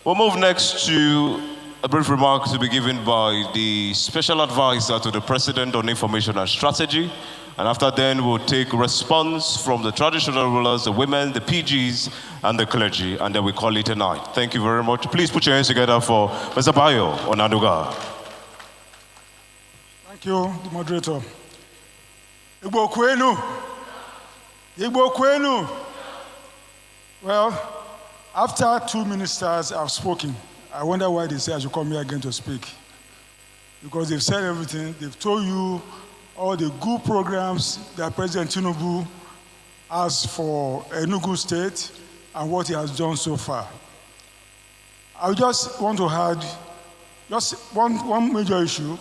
We'll move next to a brief remark to be given by the Special Advisor to the President on Information and Strategy. And after then, we'll take response from the traditional rulers, the women, the PGs, and the clergy, and then we call it a night. Thank you very much. Please put your hands together for Mr. Bayo Onanuga. Thank you, the moderator. Igbo kwenu. Igbo kwenu. Well, after two ministers have spoken, I wonder why they say I should come here again to speak. Because they've said everything. They've told you all the good programs that President Tinubu has for Enugu State and what he has done so far. I just want to add just one major issue.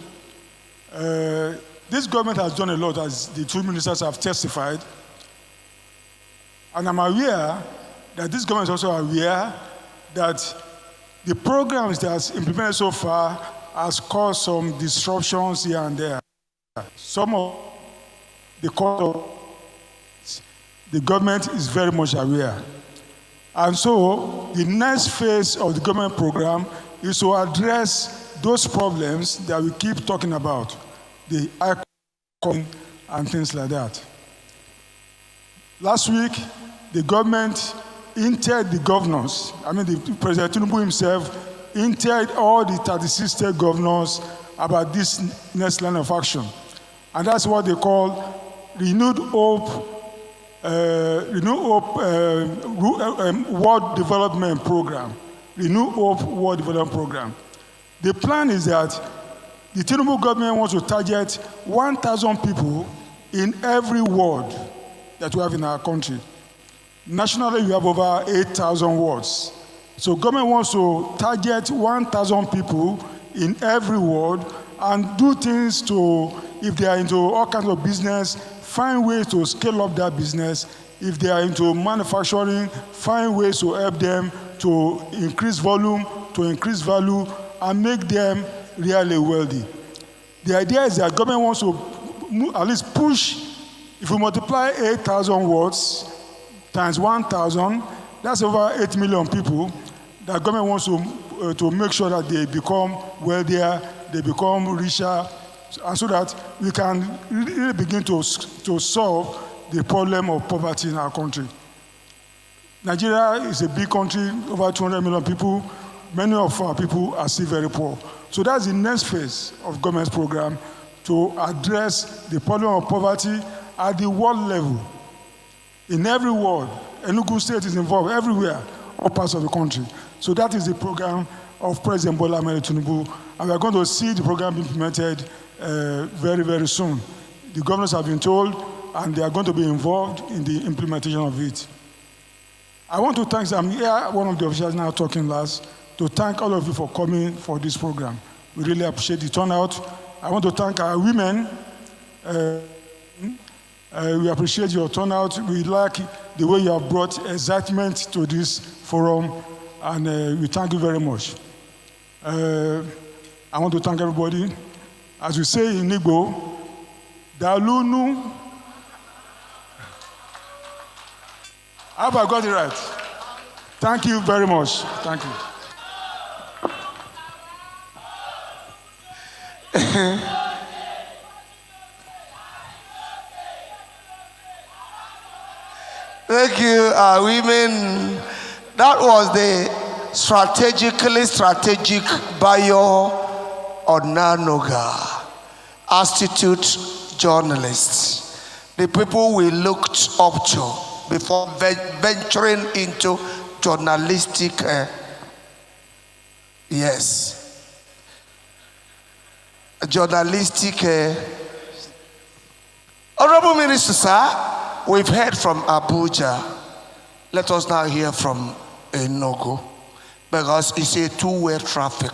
This government has done a lot, as the two ministers have testified. And I'm aware that this government is also aware that the programs that has implemented so far has caused some disruptions here and there. Some of the government is very much aware. And so the next phase of the government program is to address those problems that we keep talking about, the icon and things like that. Last week, the government entered the governors, the President Tinubu himself entered all the 36 state governors about this next line of action. And that's what they call Renewed Hope World Development Program. Renewed Hope World Development Program. The plan is that the Tinubu government wants to target 1,000 people in every ward that we have in our country. Nationally, we have over 8,000 wards. So government wants to target 1,000 people in every ward and do things to, if they are into all kinds of business, find ways to scale up that business. If they are into manufacturing, find ways to help them to increase volume, to increase value, and make them really wealthy. The idea is that government wants to at least push, if we multiply 8,000 wards times 1,000, that's over 8 million people. The government wants to make sure that they become wealthier, they become richer, and so that we can really begin to solve the problem of poverty in our country. Nigeria is a big country, over 200 million people. Many of our people are still very poor. So that's the next phase of government's program, to address the problem of poverty at the world level. In every ward, Enugu State is involved everywhere, all parts of the country. So that is the program of President Bola Ahmed Tinubu, and we are going to see the program implemented very, very soon. The governors have been told, and they are going to be involved in the implementation of it. I want to thank, I'm here, one of the officials now talking last, to thank all of you for coming for this program. We really appreciate the turnout. I want to thank our women. We appreciate your turnout. We like the way you have brought excitement to this forum, and we thank you very much. I want to thank everybody. As we say in Igbo, Dalunu. Have I got it right? Thank you very much. Thank you. Thank you, women. That was the strategic Bayo Onanuga, Institute journalist. The people we looked up to before venturing into journalistic, Honorable Minister, sir, we've heard from Abuja. Let us now hear from Enugu, because it's a two-way traffic.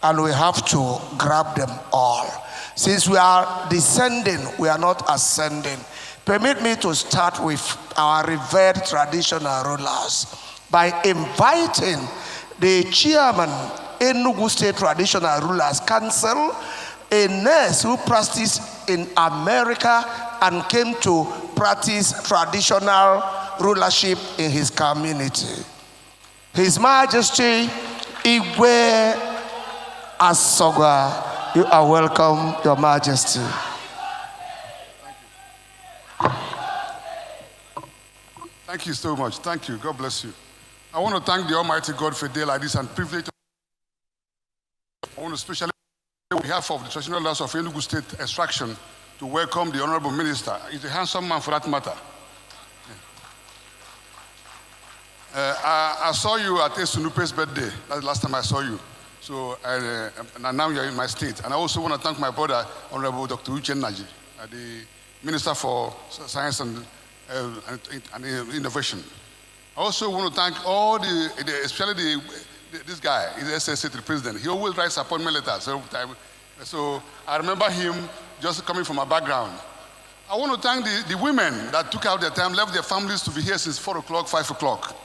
and we have to grab them all. Since we are descending, we are not ascending. Permit me to start with our revered traditional rulers by inviting the chairman, Enugu State Traditional Rulers Council, a nurse who practiced in America and came to practice traditional rulership in his community. His Majesty Igwe Asogwa, you are welcome, Your Majesty. Thank you so much. Thank you. God bless you. I want to thank the Almighty God for a day like this and privilege. I want to especially, on behalf of the traditional rulers of Enugu State Extraction, to welcome the Honorable Minister. He's a handsome man for that matter. I saw you at Esunupe's birthday. That's the last time I saw you. So and now you're in my state. And I also want to thank my brother, Honorable Dr. Uche Naji, the Minister for Science and Innovation. I also want to thank all especially this guy, he's the SSA to the president. He always writes appointment letters every time. So I remember him just coming from my background. I want to thank the women that took out their time, left their families to be here since 4 o'clock, 5 o'clock.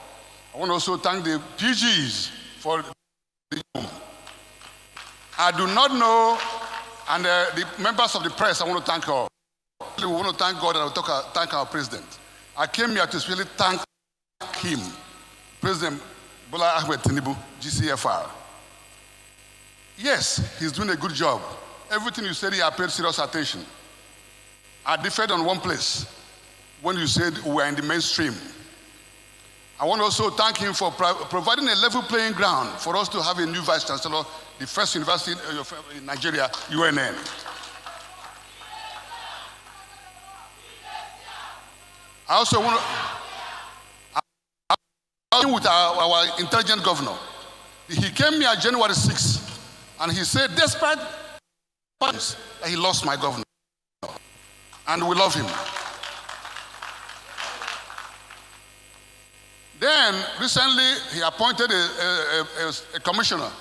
I want to also thank the PGs for the I do not know, and the members of the press, I want to thank all. We want to thank God and I will thank our president. I came here to really thank him, President Bola Ahmed Tinubu, GCFR. Yes, he's doing a good job. Everything you said, he paid serious attention. I differed on one place when you said we are in the mainstream. I want to also thank him for providing a level playing ground for us to have a new vice chancellor, the first university in Nigeria, UNN. I also want to with our intelligent governor. He came here January 6th, and he said, despite that he lost my governor, and we love him. Then recently he appointed a commissioner,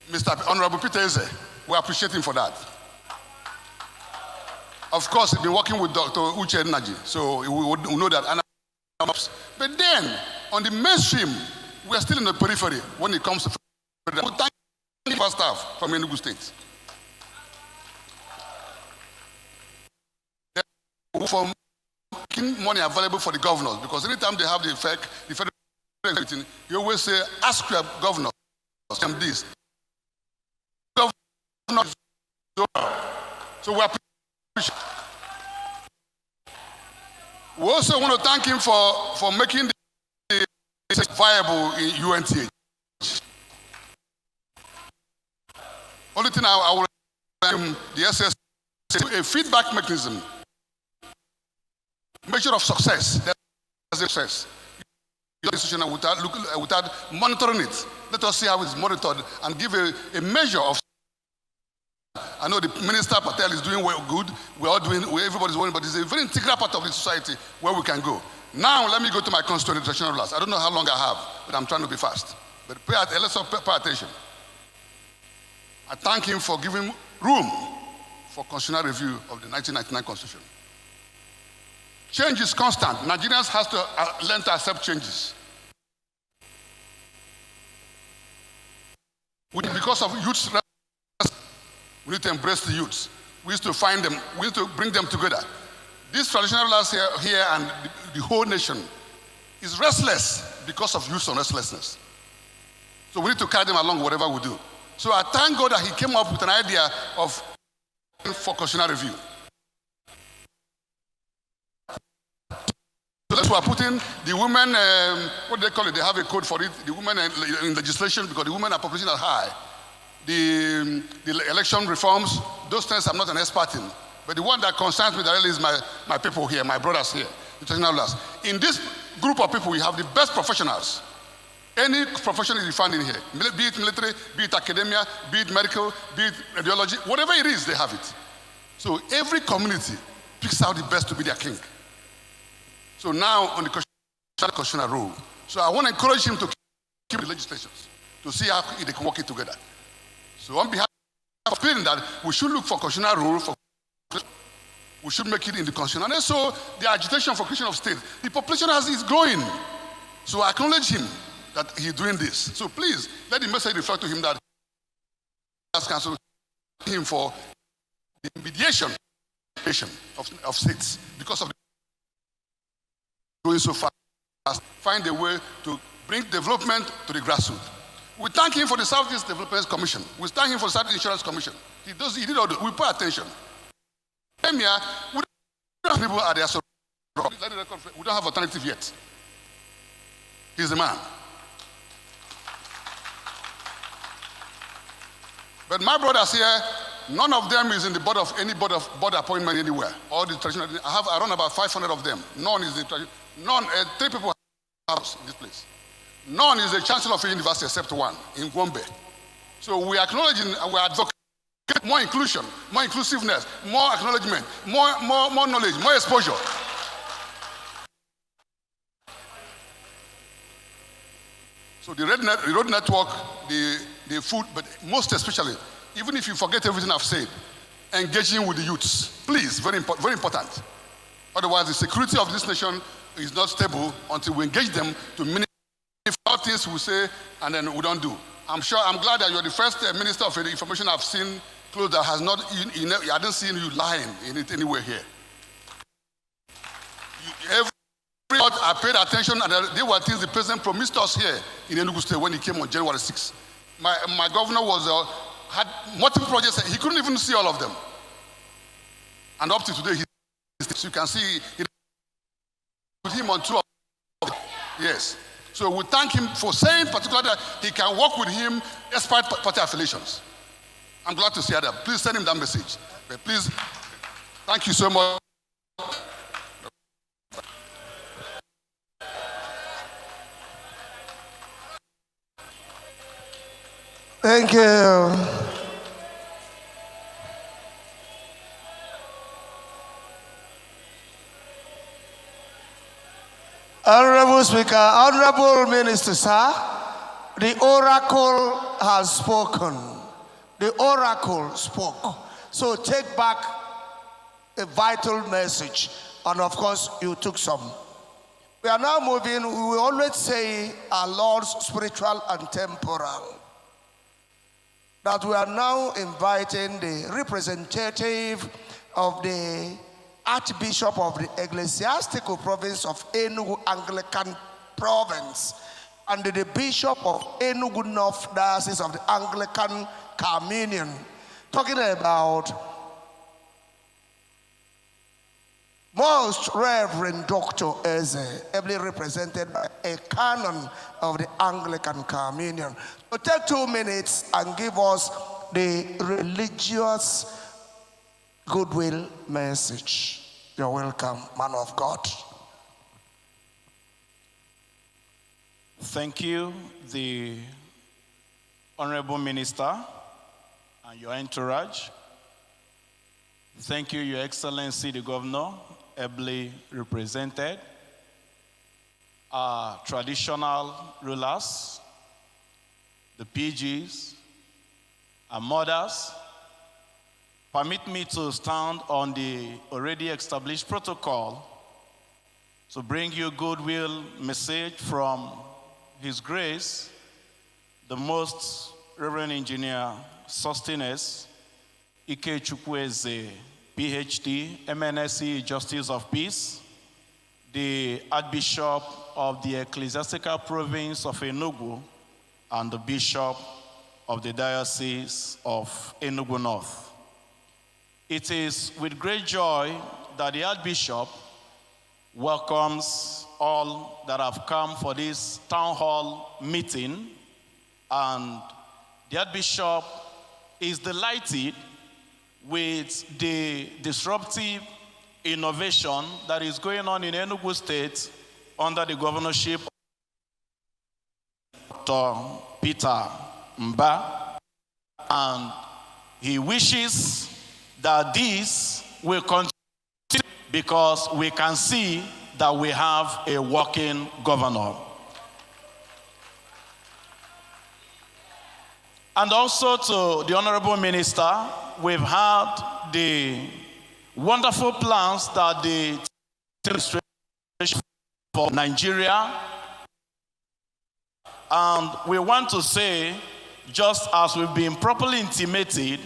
Mr. Honorable Peter Eze. We appreciate him for that. Of course, he's been working with Dr. Uche Naji, so we know that. But then, on the mainstream, we are still in the periphery when it comes to we thank the staff from Enugu State. For making money available for the governors, because anytime they have the federal meeting, you always say, ask your governor, this. So we appreciate. We also want to thank him for making the viable in UNTH. Only thing I will thank the SS a feedback mechanism, measure of success. That's success. Without monitoring it, let us see how it's monitored and give a measure of. I know the Minister Patel is doing well, good. We're all doing, everybody's working, but it's a very integral part of the society where we can go. Now, let me go to my constituent traditional rulers. I don't know how long I have, but I'm trying to be fast. But let's pay attention. I thank him for giving room for constitutional review of the 1999 Constitution. Change is constant. Nigerians have to learn to accept changes. Because of youth, we need to embrace the youths. We need to find them. We need to bring them together. These traditional rulers here and the whole nation is restless because of youth and restlessness. So we need to carry them along whatever we do. So I thank God that he came up with an idea for constitutional review. So we are putting the women, what do they call it? They have a code for it. The women in legislation, because the women are population are high. The election reforms, those things I'm not an expert in. But the one that concerns me directly is my people here, my brothers here, the traditional rulers. In this group of people, we have the best professionals. Any profession is found in here, be it military, be it academia, be it medical, be it radiology, whatever it is, they have it. So every community picks out the best to be their king. So now on the constitutional rule. So I want to encourage him to keep the legislations, to see how they can work it together. So on behalf of feeling that we should look for constitutional rule, we should make it in the constitution. And so the agitation for creation of state, the population is growing. So I acknowledge him that he's doing this. So please, let the message reflect to him that council him for the mediation of states because of going so fast, find a way to bring development to the grassroots. We thank him for the Southeast Development Commission. We thank him for the Southeast Insurance Commission. He did all that. We pay attention. We don't have people at their we don't have alternative yet. He's the man. But my brothers here, none of them is in the board of any board appointment anywhere. All the traditional, I run about 500 of them. None is the none. 3 people have in this place. None is the chancellor of a university except one in Gombe. So we are acknowledging, we are advocating more inclusion, more inclusiveness, more acknowledgement, more knowledge, more exposure. So the road network, the food, but most especially, even if you forget everything I've said, engaging with the youths, please, very important. Otherwise, the security of this nation is not stable until we engage them to minimize things we say and then we don't do. I'm glad that you're the first minister of information I've seen close that has not, I didn't see you lying in it anywhere here. Every month I paid attention, and there were things the president promised us here in Enugu State when he came on January 6th. My governor had multiple projects, he couldn't even see all of them. And up to today, so you can see with him on 2 of them. Yes. So we thank him for saying particularly that he can work with him despite party affiliations. I'm glad to see that. Please send him that message. But please, thank you so much. Thank you. Honorable Speaker, Honorable Minister, sir, the oracle has spoken. The oracle spoke. So take back a vital message. And of course, you took some. We are now moving, we will always say our Lord's spiritual and temporal. That we are now inviting the representative of the Archbishop of the Ecclesiastical Province of Enugu Anglican Province and the Bishop of Enugu North Diocese of the Anglican Communion, talking about Most Reverend Dr. Eze, ably represented by a canon of the Anglican Communion. So take 2 minutes and give us the religious goodwill message. You're welcome, man of God. Thank you, the Honorable Minister and your entourage. Thank you, Your Excellency, the Governor, ably represented. Our traditional rulers, the PGs, our mothers. Permit me to stand on the already established protocol to bring you goodwill message from His Grace, the Most Reverend Engineer Sosthenes Ike Chukwueze, PhD, MNSC Justice of Peace, the Archbishop of the Ecclesiastical Province of Enugu, and the Bishop of the Diocese of Enugu North. It is with great joy that the Archbishop welcomes all that have come for this town hall meeting, and the Archbishop is delighted with the disruptive innovation that is going on in Enugu State under the governorship of Dr. Peter Mba, and he wishes that this will continue because we can see that we have a working governor. And also to the Honorable Minister, we've had the wonderful plans that the administration for Nigeria. And we want to say, just as we've been properly intimated,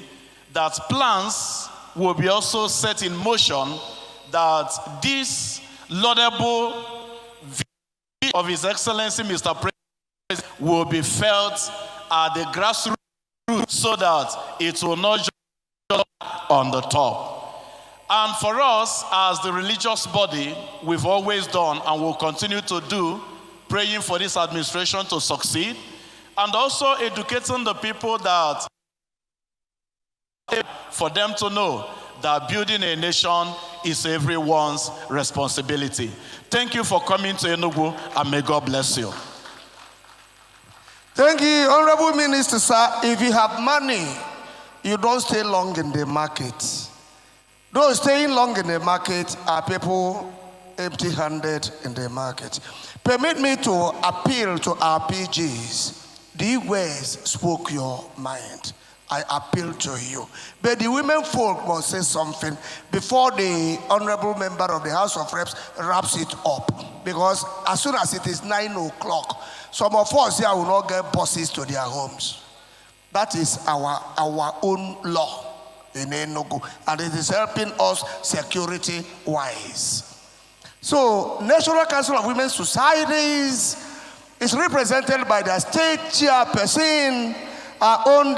that plans will be also set in motion that this laudable vision of His Excellency Mr. President will be felt at the grassroots so that it will not just on the top. And for us, as the religious body, we've always done and will continue to do, praying for this administration to succeed, and also educating the people that for them to know that building a nation is everyone's responsibility. Thank you for coming to Enugu, and may God bless you. Thank you, Honorable Minister, sir. If you have money, you don't stay long in the market. Those staying long in the market are people empty-handed in the market. Permit me to appeal to our PGs. The words spoke your mind. I appeal to you. But the women folk must say something before the honorable member of the House of Reps wraps it up. Because as soon as it is 9 o'clock, some of us here will not get buses to their homes. That is our own law in Enugu, and it is helping us security-wise. So, National Council of Women's Societies is represented by the state chairperson, our own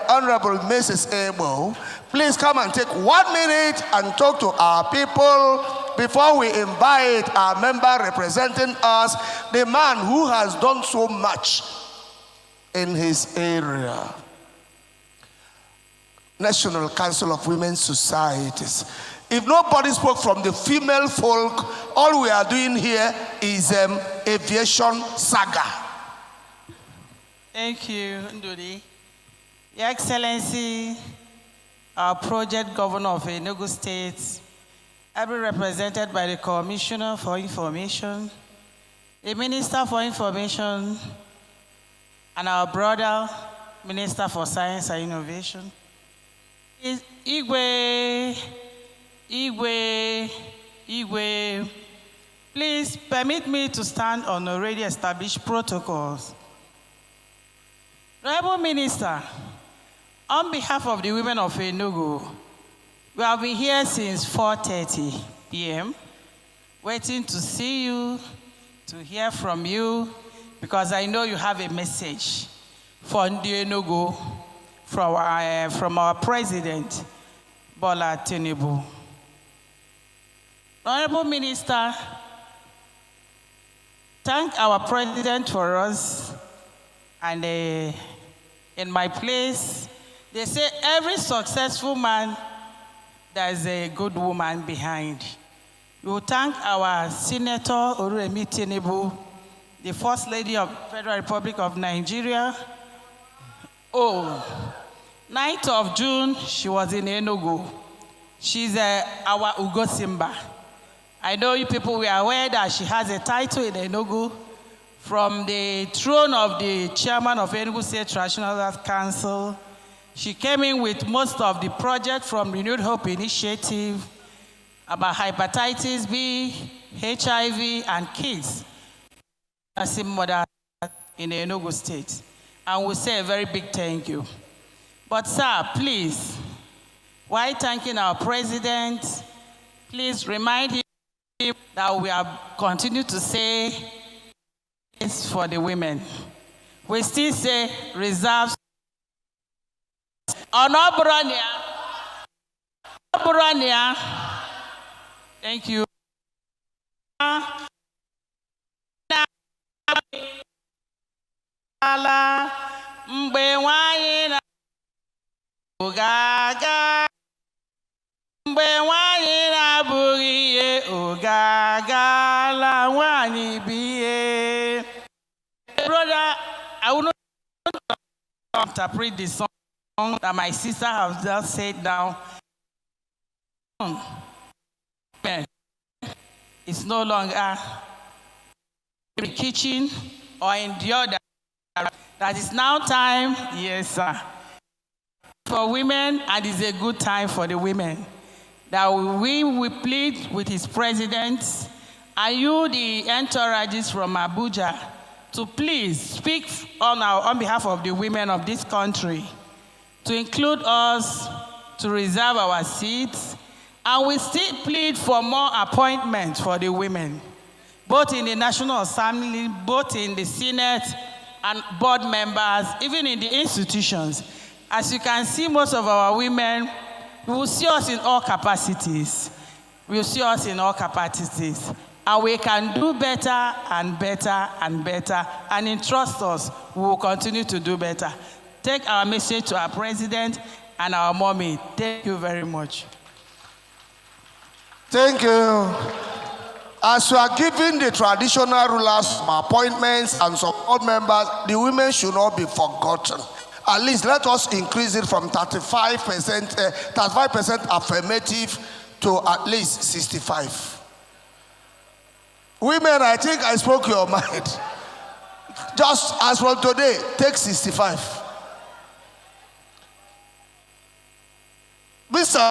Honorable Mrs. Abel. Please come and take 1 minute and talk to our people before we invite our member representing us, the man who has done so much in his area. National Council of Women's Societies. If nobody spoke from the female folk, all we are doing here is aviation saga. Thank you, Ndudi. Your Excellency, our project governor of Enugu State, ably represented by the Commissioner for Information, the Minister for Information, and our brother, Minister for Science and Innovation. Igwe, please permit me to stand on already established protocols. Honorable Minister, on behalf of the women of Enugu, we have been here since 4:30 p.m., waiting to see you, to hear from you, because I know you have a message for the Enugu from our President, Bola Tinubu. Honorable Minister, thank our President for us, and in my place, they say every successful man, there's a good woman behind. We thank our Senator Oremi Tinubu, the First Lady of the Federal Republic of Nigeria. 9th of June, she was in Enugu. She's our Ugosimba. I know you people were aware that she has a title in Enugu from the throne of the chairman of Enugu State Traditional Council. She came in with most of the project from Renewed Hope Initiative about hepatitis B, HIV, and kids. Nursing mother in Enugu State. And we say a very big thank you. But sir, please, while thanking our president, please remind him that we have continued to say it's for the women. We still say reserves. Onobrania. Thank you. Mgbe nwanyị na ogaga mgbe nwanyị na-abụghị ihe ogaga la nwanyị biye. Brother, I will not interpret the song that my sister has just said now. It's no longer in the kitchen or in the other. That is now time, yes, sir, for women, and it's a good time for the women. That we plead with his president and you, the entourages from Abuja, to please speak on behalf of the women of this country, to include us, to reserve our seats, and we still plead for more appointments for the women, both in the National Assembly, both in the Senate, and board members, even in the institutions. As you can see, most of our women, you will see us in all capacities. We will see us in all capacities. And we can do better and better and better. And entrust us, we will continue to do better. Take our message to our president and our mommy. Thank you very much. Thank you. As you are giving the traditional rulers some appointments and some board members, the women should not be forgotten. At least let us increase it from 35% affirmative to at least 65. Women, I think I spoke your mind. Just as from today, take 65. Mr.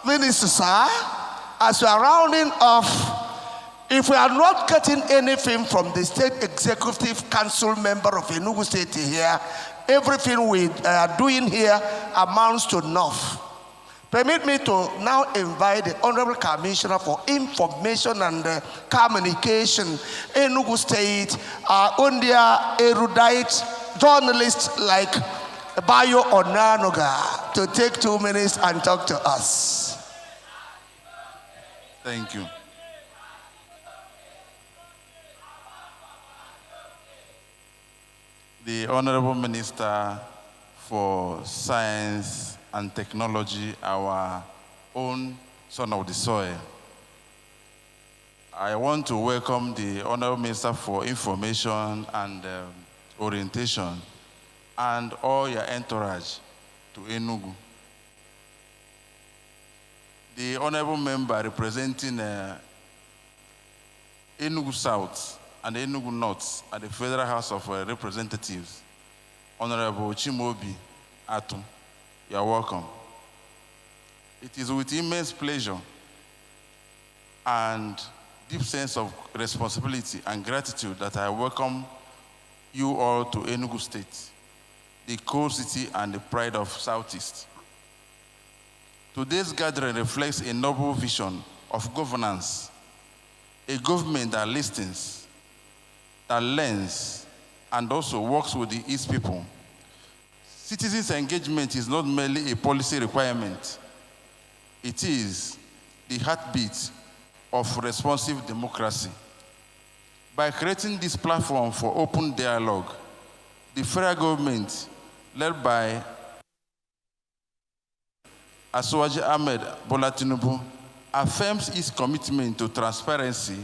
Minister, sir, as we are rounding off, if we are not getting anything from the State Executive Council member of Enugu State here, everything we are doing here amounts to enough. Permit me to now invite the Honorable Commissioner for Information and Communication, Enugu State, Undia erudite journalists like Bayo Onanoga, to take 2 minutes and talk to us. Thank you. The Honorable Minister for Science and Technology, our own son of the soil. I want to welcome the Honorable Minister for Information and Orientation and all your entourage to Enugu. The Honorable Member representing Enugu South and Enugu North at the Federal House of Representatives, Honorable Chimobi Atu, you are welcome. It is with immense pleasure and deep sense of responsibility and gratitude that I welcome you all to Enugu State, the coal city and the pride of Southeast. Today's gathering reflects a noble vision of governance, a government that listens, that learns, and also works with the East people. Citizens' engagement is not merely a policy requirement. It is the heartbeat of responsive democracy. By creating this platform for open dialogue, the federal government, led by Asuwaji Ahmed Bola Tinubu, affirms its commitment to transparency,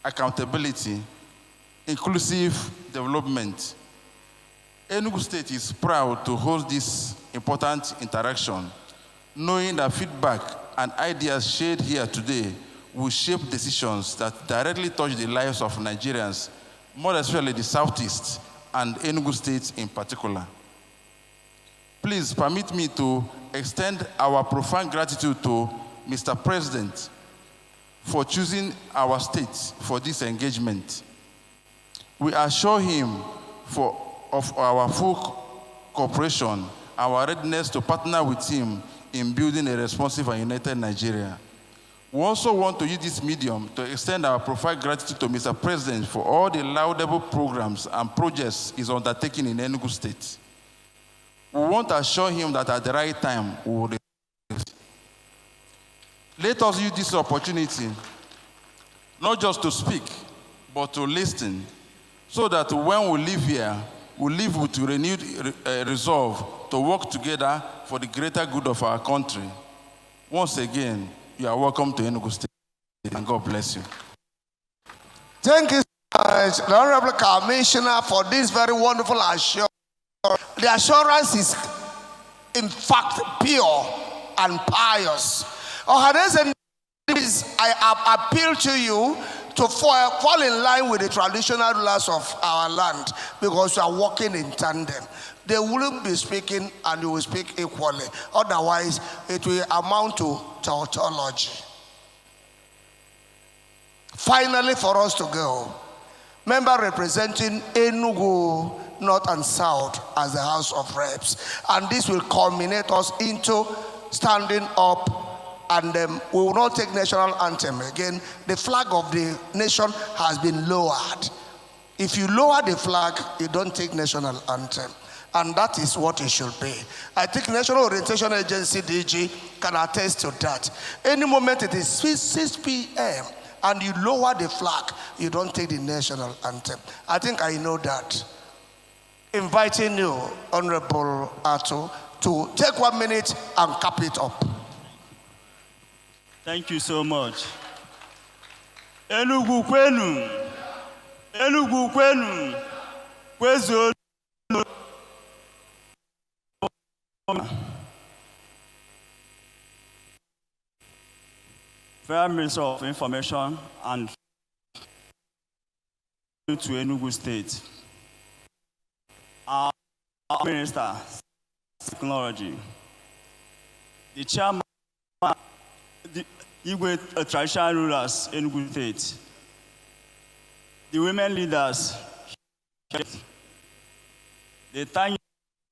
accountability, inclusive development. Enugu State is proud to host this important interaction, knowing that feedback and ideas shared here today will shape decisions that directly touch the lives of Nigerians, more especially the Southeast and Enugu State in particular. Please permit me to extend our profound gratitude to Mr. President for choosing our state for this engagement. We assure him of our full cooperation, our readiness to partner with him in building a responsive and united Nigeria. We also want to use this medium to extend our profound gratitude to Mr. President for all the laudable programs and projects he's undertaking in Enugu State. We want to assure him that at the right time, we will. Let us use this opportunity not just to speak, but to listen, so that when we leave here, we live with renewed resolve to work together for the greater good of our country. Once again, you are welcome to Enugu State, and God bless you. Thank you so much, the Honorable Commissioner, for this very wonderful assurance. The assurance is, in fact, pure and pious. I appeal to you to fall in line with the traditional rulers of our land, because you are working in tandem. They wouldn't be speaking and you will speak equally. Otherwise, it will amount to tautology. Finally, for us to go, member representing Enugu North and South as the House of Reps. And this will culminate us into standing up, and we will not take national anthem again. The flag of the nation has been lowered. If you lower the flag, you don't take national anthem. And that is what it should be. I think National Orientation Agency, DG, can attest to that. Any moment it is 6 p.m. and you lower the flag, you don't take the national anthem. I think I know that. Inviting you, Honorable Ato, to take 1 minute and cap it up. Thank you so much. Enugu kwenu, Enugu kwenu, kwezo. Federal Minister of Information and to Enugu State. Our Minister Technology. The chairman, the Igwe traditional rulers in Enugu State. The women leaders, the tiny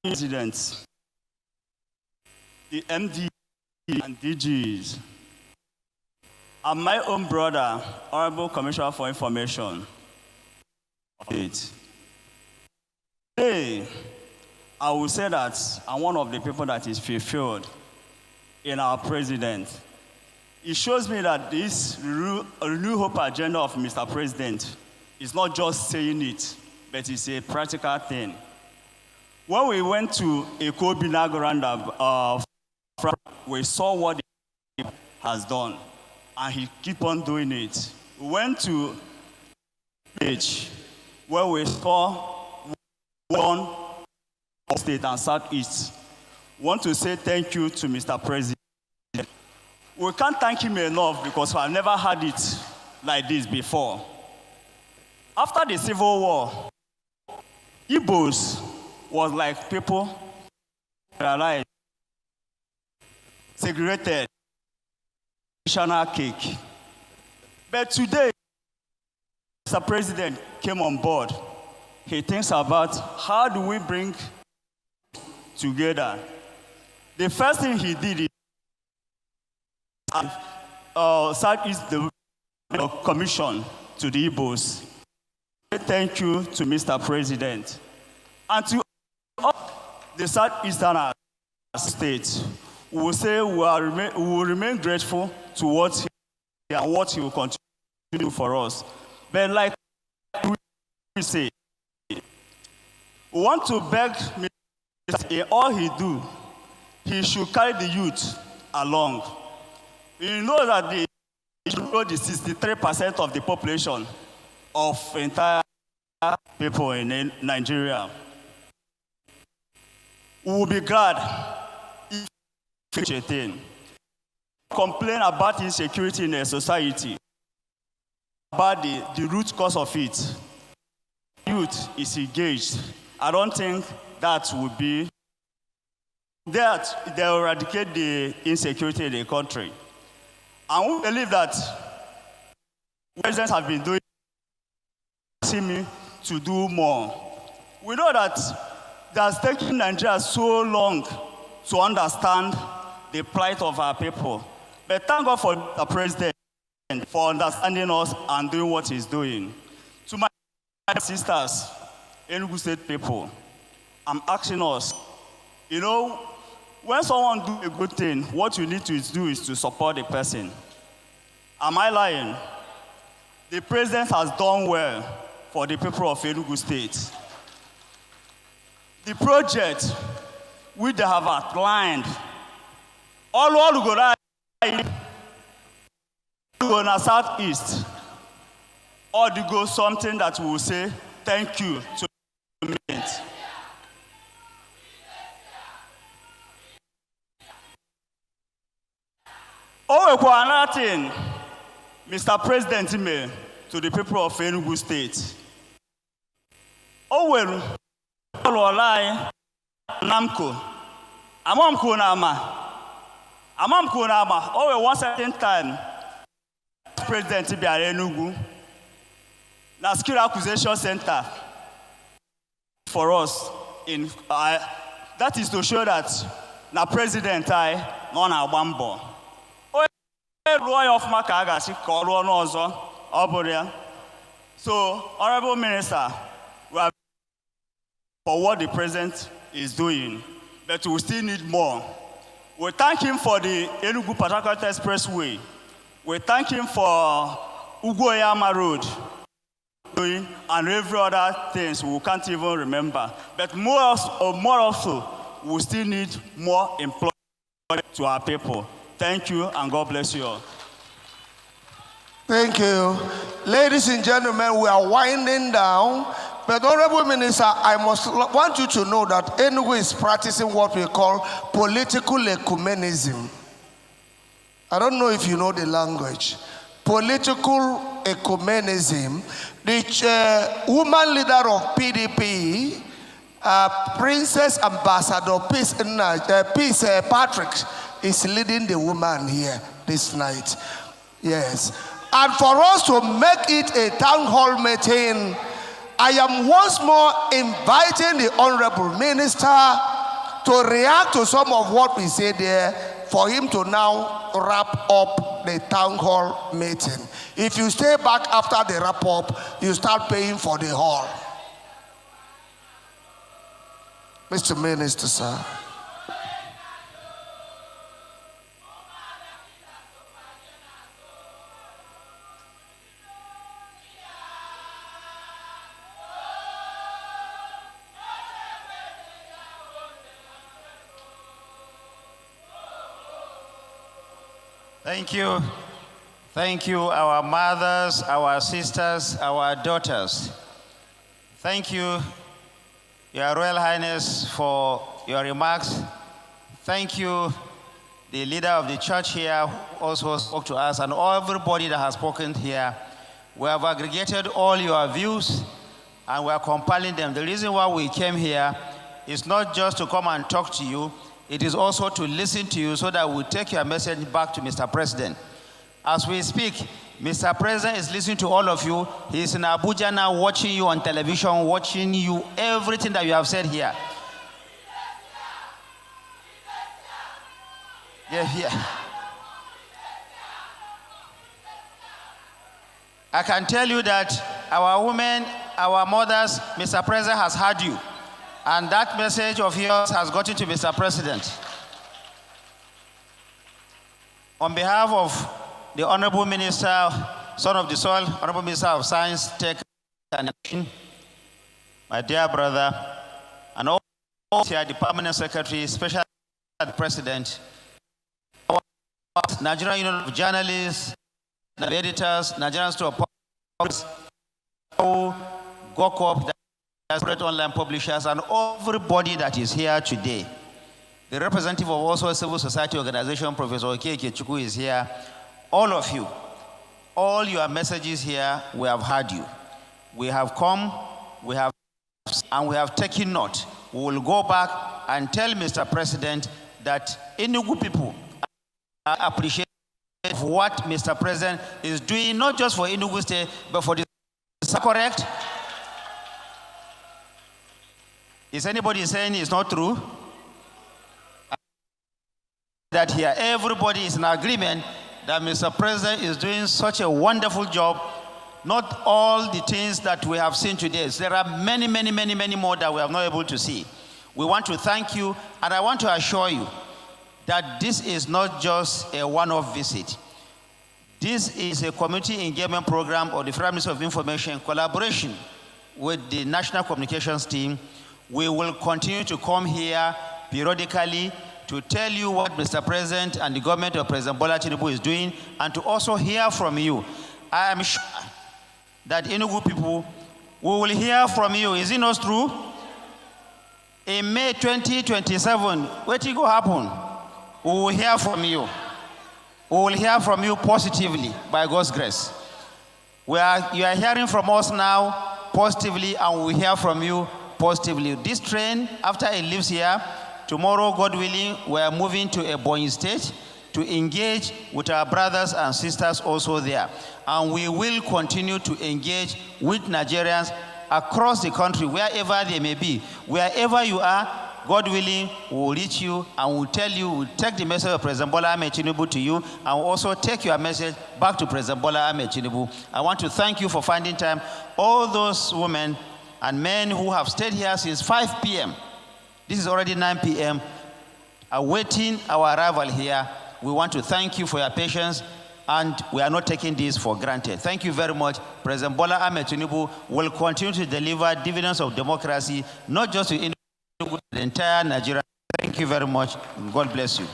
presidents, the MD and DGs, and my own brother, Honorable Commissioner for Information. Today, I will say that I'm one of the people that is fulfilled in our president. It shows me that this Renew Hope agenda of Mr. President is not just saying it, but it's a practical thing. When we went to a Binago we saw what he has done, and he keep on doing it. We went to H, where we saw one state and southeast. Want to say thank you to Mr. President. We can't thank him enough because I've never had it like this before. After the Civil War, Igbos was like people realized segregated, national cake. But today, Mr. President came on board. He thinks about how do we bring together. The first thing he did is Southeast Commission to the Igbos. Thank you to Mr. President. And to all the Southeastern states, we will say we will remain grateful to what he will continue for us. But like we say, we want to beg in all he do, he should carry the youth along. You know that the 63% of the population of entire people in Nigeria. We will be glad if such a thing. Complain about insecurity in a society, about the root cause of it. Youth is engaged. I don't think that would be that they eradicate the insecurity in the country. And we believe that presidents have been doing me to do more. We know that it has taken Nigeria so long to understand the plight of our people. But thank God for the president for understanding us and doing what he's doing. To my sisters, Enugu State people, I'm asking us, you know, when someone do a good thing, what you need to do is to support the person. Am I lying? The president has done well for the people of Enugu State. The project which they have outlined, all go in the southeast, or to go something that we will say thank you to the government. Oh, another thing, Mr. President, to the people of Enugu State. Oh well, Namco. Amamko Nama. Oh well, one certain time, President Tibiare Enugu. Now skill acquisition center for us in that is to show that now President I non a bambo. So, Honorable Minister, we are for what the President is doing, but we still need more. We thank him for the Enugu Port Harcourt Expressway. We thank him for Ugoyama Road and every other things we can't even remember. But more also, we still need more employment to our people. Thank you, and God bless you all. Thank you. Ladies and gentlemen, we are winding down. But Honorable Minister, I want you to know that Enugu is practicing what we call political ecumenism. I don't know if you know the language. Political ecumenism. The woman leader of PDP, Princess Ambassador Peace Patrick, is leading the woman here this night. Yes. And for us to make it a town hall meeting, I am once more inviting the Honorable Minister to react to some of what we say there, for him to now wrap up the town hall meeting. If you stay back after the wrap up, you start paying for the hall. Mr. Minister, sir. Thank you. Thank you, our mothers, our sisters, our daughters. Thank you, Your Royal Highness, for your remarks. Thank you, the leader of the church here, who also spoke to us, and everybody that has spoken here. We have aggregated all your views, and we are compiling them. The reason why we came here is not just to come and talk to you, it is also to listen to you so that we take your message back to Mr. President. As we speak, Mr. President is listening to all of you. He is in Abuja now, watching you on television, watching you, everything that you have said here. Yeah. I can tell you that our women, our mothers, Mr. President has heard you. And that message of yours has gotten to Mr. President. On behalf of the Honorable Minister, Son of the Soil, Honorable Minister of Science, Tech, and Education, my dear brother, and all here, the Permanent Secretary, Special President, Nigerian Union of Journalists, Editors, Nigerian Institute of Publishers, GOCOP, online publishers, and everybody that is here today. The representative of also a civil society organization, Professor Okeke Chukwu, is here. All of you, all your messages here, we have heard you. We have come, and we have taken note. We will go back and tell Mr. President that Enugu people appreciate what Mr. President is doing, not just for Enugu State, but for the. Is that correct? Is anybody saying it's not true? That here, everybody is in agreement that Mr. President is doing such a wonderful job. Not all the things that we have seen today. There are many, many, many, many more that we have not able to see. We want to thank you, and I want to assure you that this is not just a one-off visit. This is a community engagement program of the Federal Ministry of Information in collaboration with the National Communications team. We will continue to come here periodically to tell you what Mr. President and the government of President Bola Tinubu is doing, and to also hear from you. I am sure that Enugu people, we will hear from you. Is it not true? In May 2027, what will happen? We will hear from you. We will hear from you positively by God's grace. You are hearing from us now positively, and we hear from you positively. This train, after it leaves here, tomorrow, God willing, we are moving to Ebonyi State to engage with our brothers and sisters also there. And we will continue to engage with Nigerians across the country, wherever they may be. Wherever you are, God willing, we will reach you and we'll tell you, we'll take the message of President Bola Ahmed Tinubu to you, and we'll also take your message back to President Bola Ahmed Tinubu. I want to thank you for finding time. All those women and men who have stayed here since 5 p.m., this is already 9 p.m., awaiting our arrival here. We want to thank you for your patience, and we are not taking this for granted. Thank you very much. President Bola Ahmed Tinubu will continue to deliver dividends of democracy, not just to Enugu, but the entire Nigeria. Thank you very much. God bless you.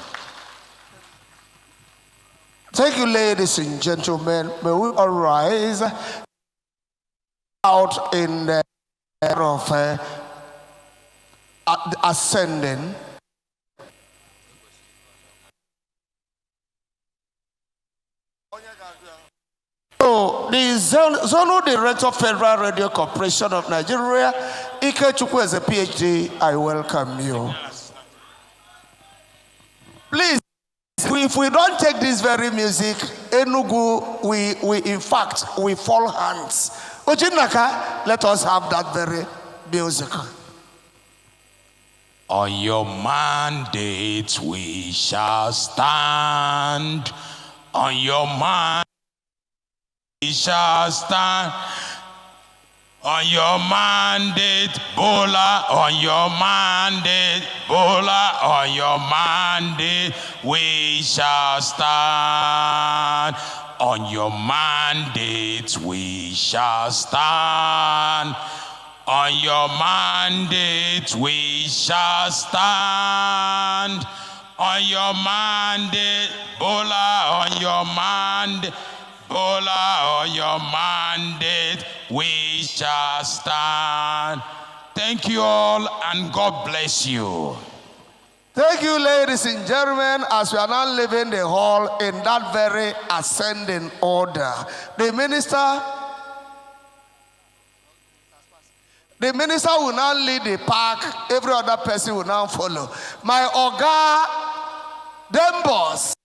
Thank you, ladies and gentlemen. May we all rise out in the air of ascending. So, the Zonal Director, Federal Radio Corporation of Nigeria, Ike Chukwu as a PhD, I welcome you. Please, if we don't take this very music, Enugu, we fall hands. Ojinaka, let us have that very music. On your mandate we shall stand. On your mandate we shall stand. On your mandate, Bola, on your mandate, Bola, on your mandate, we shall stand. On your mandate, we shall stand. On your mandate, we shall stand. On your mandate, Bola, on your mandate, Bola, on your mandate, we shall stand. Thank you all, and God bless you. Thank you, ladies and gentlemen, as we are now leaving the hall in that very ascending order. The minister will now lead the park. Every other person will now follow. My Oga, them boss,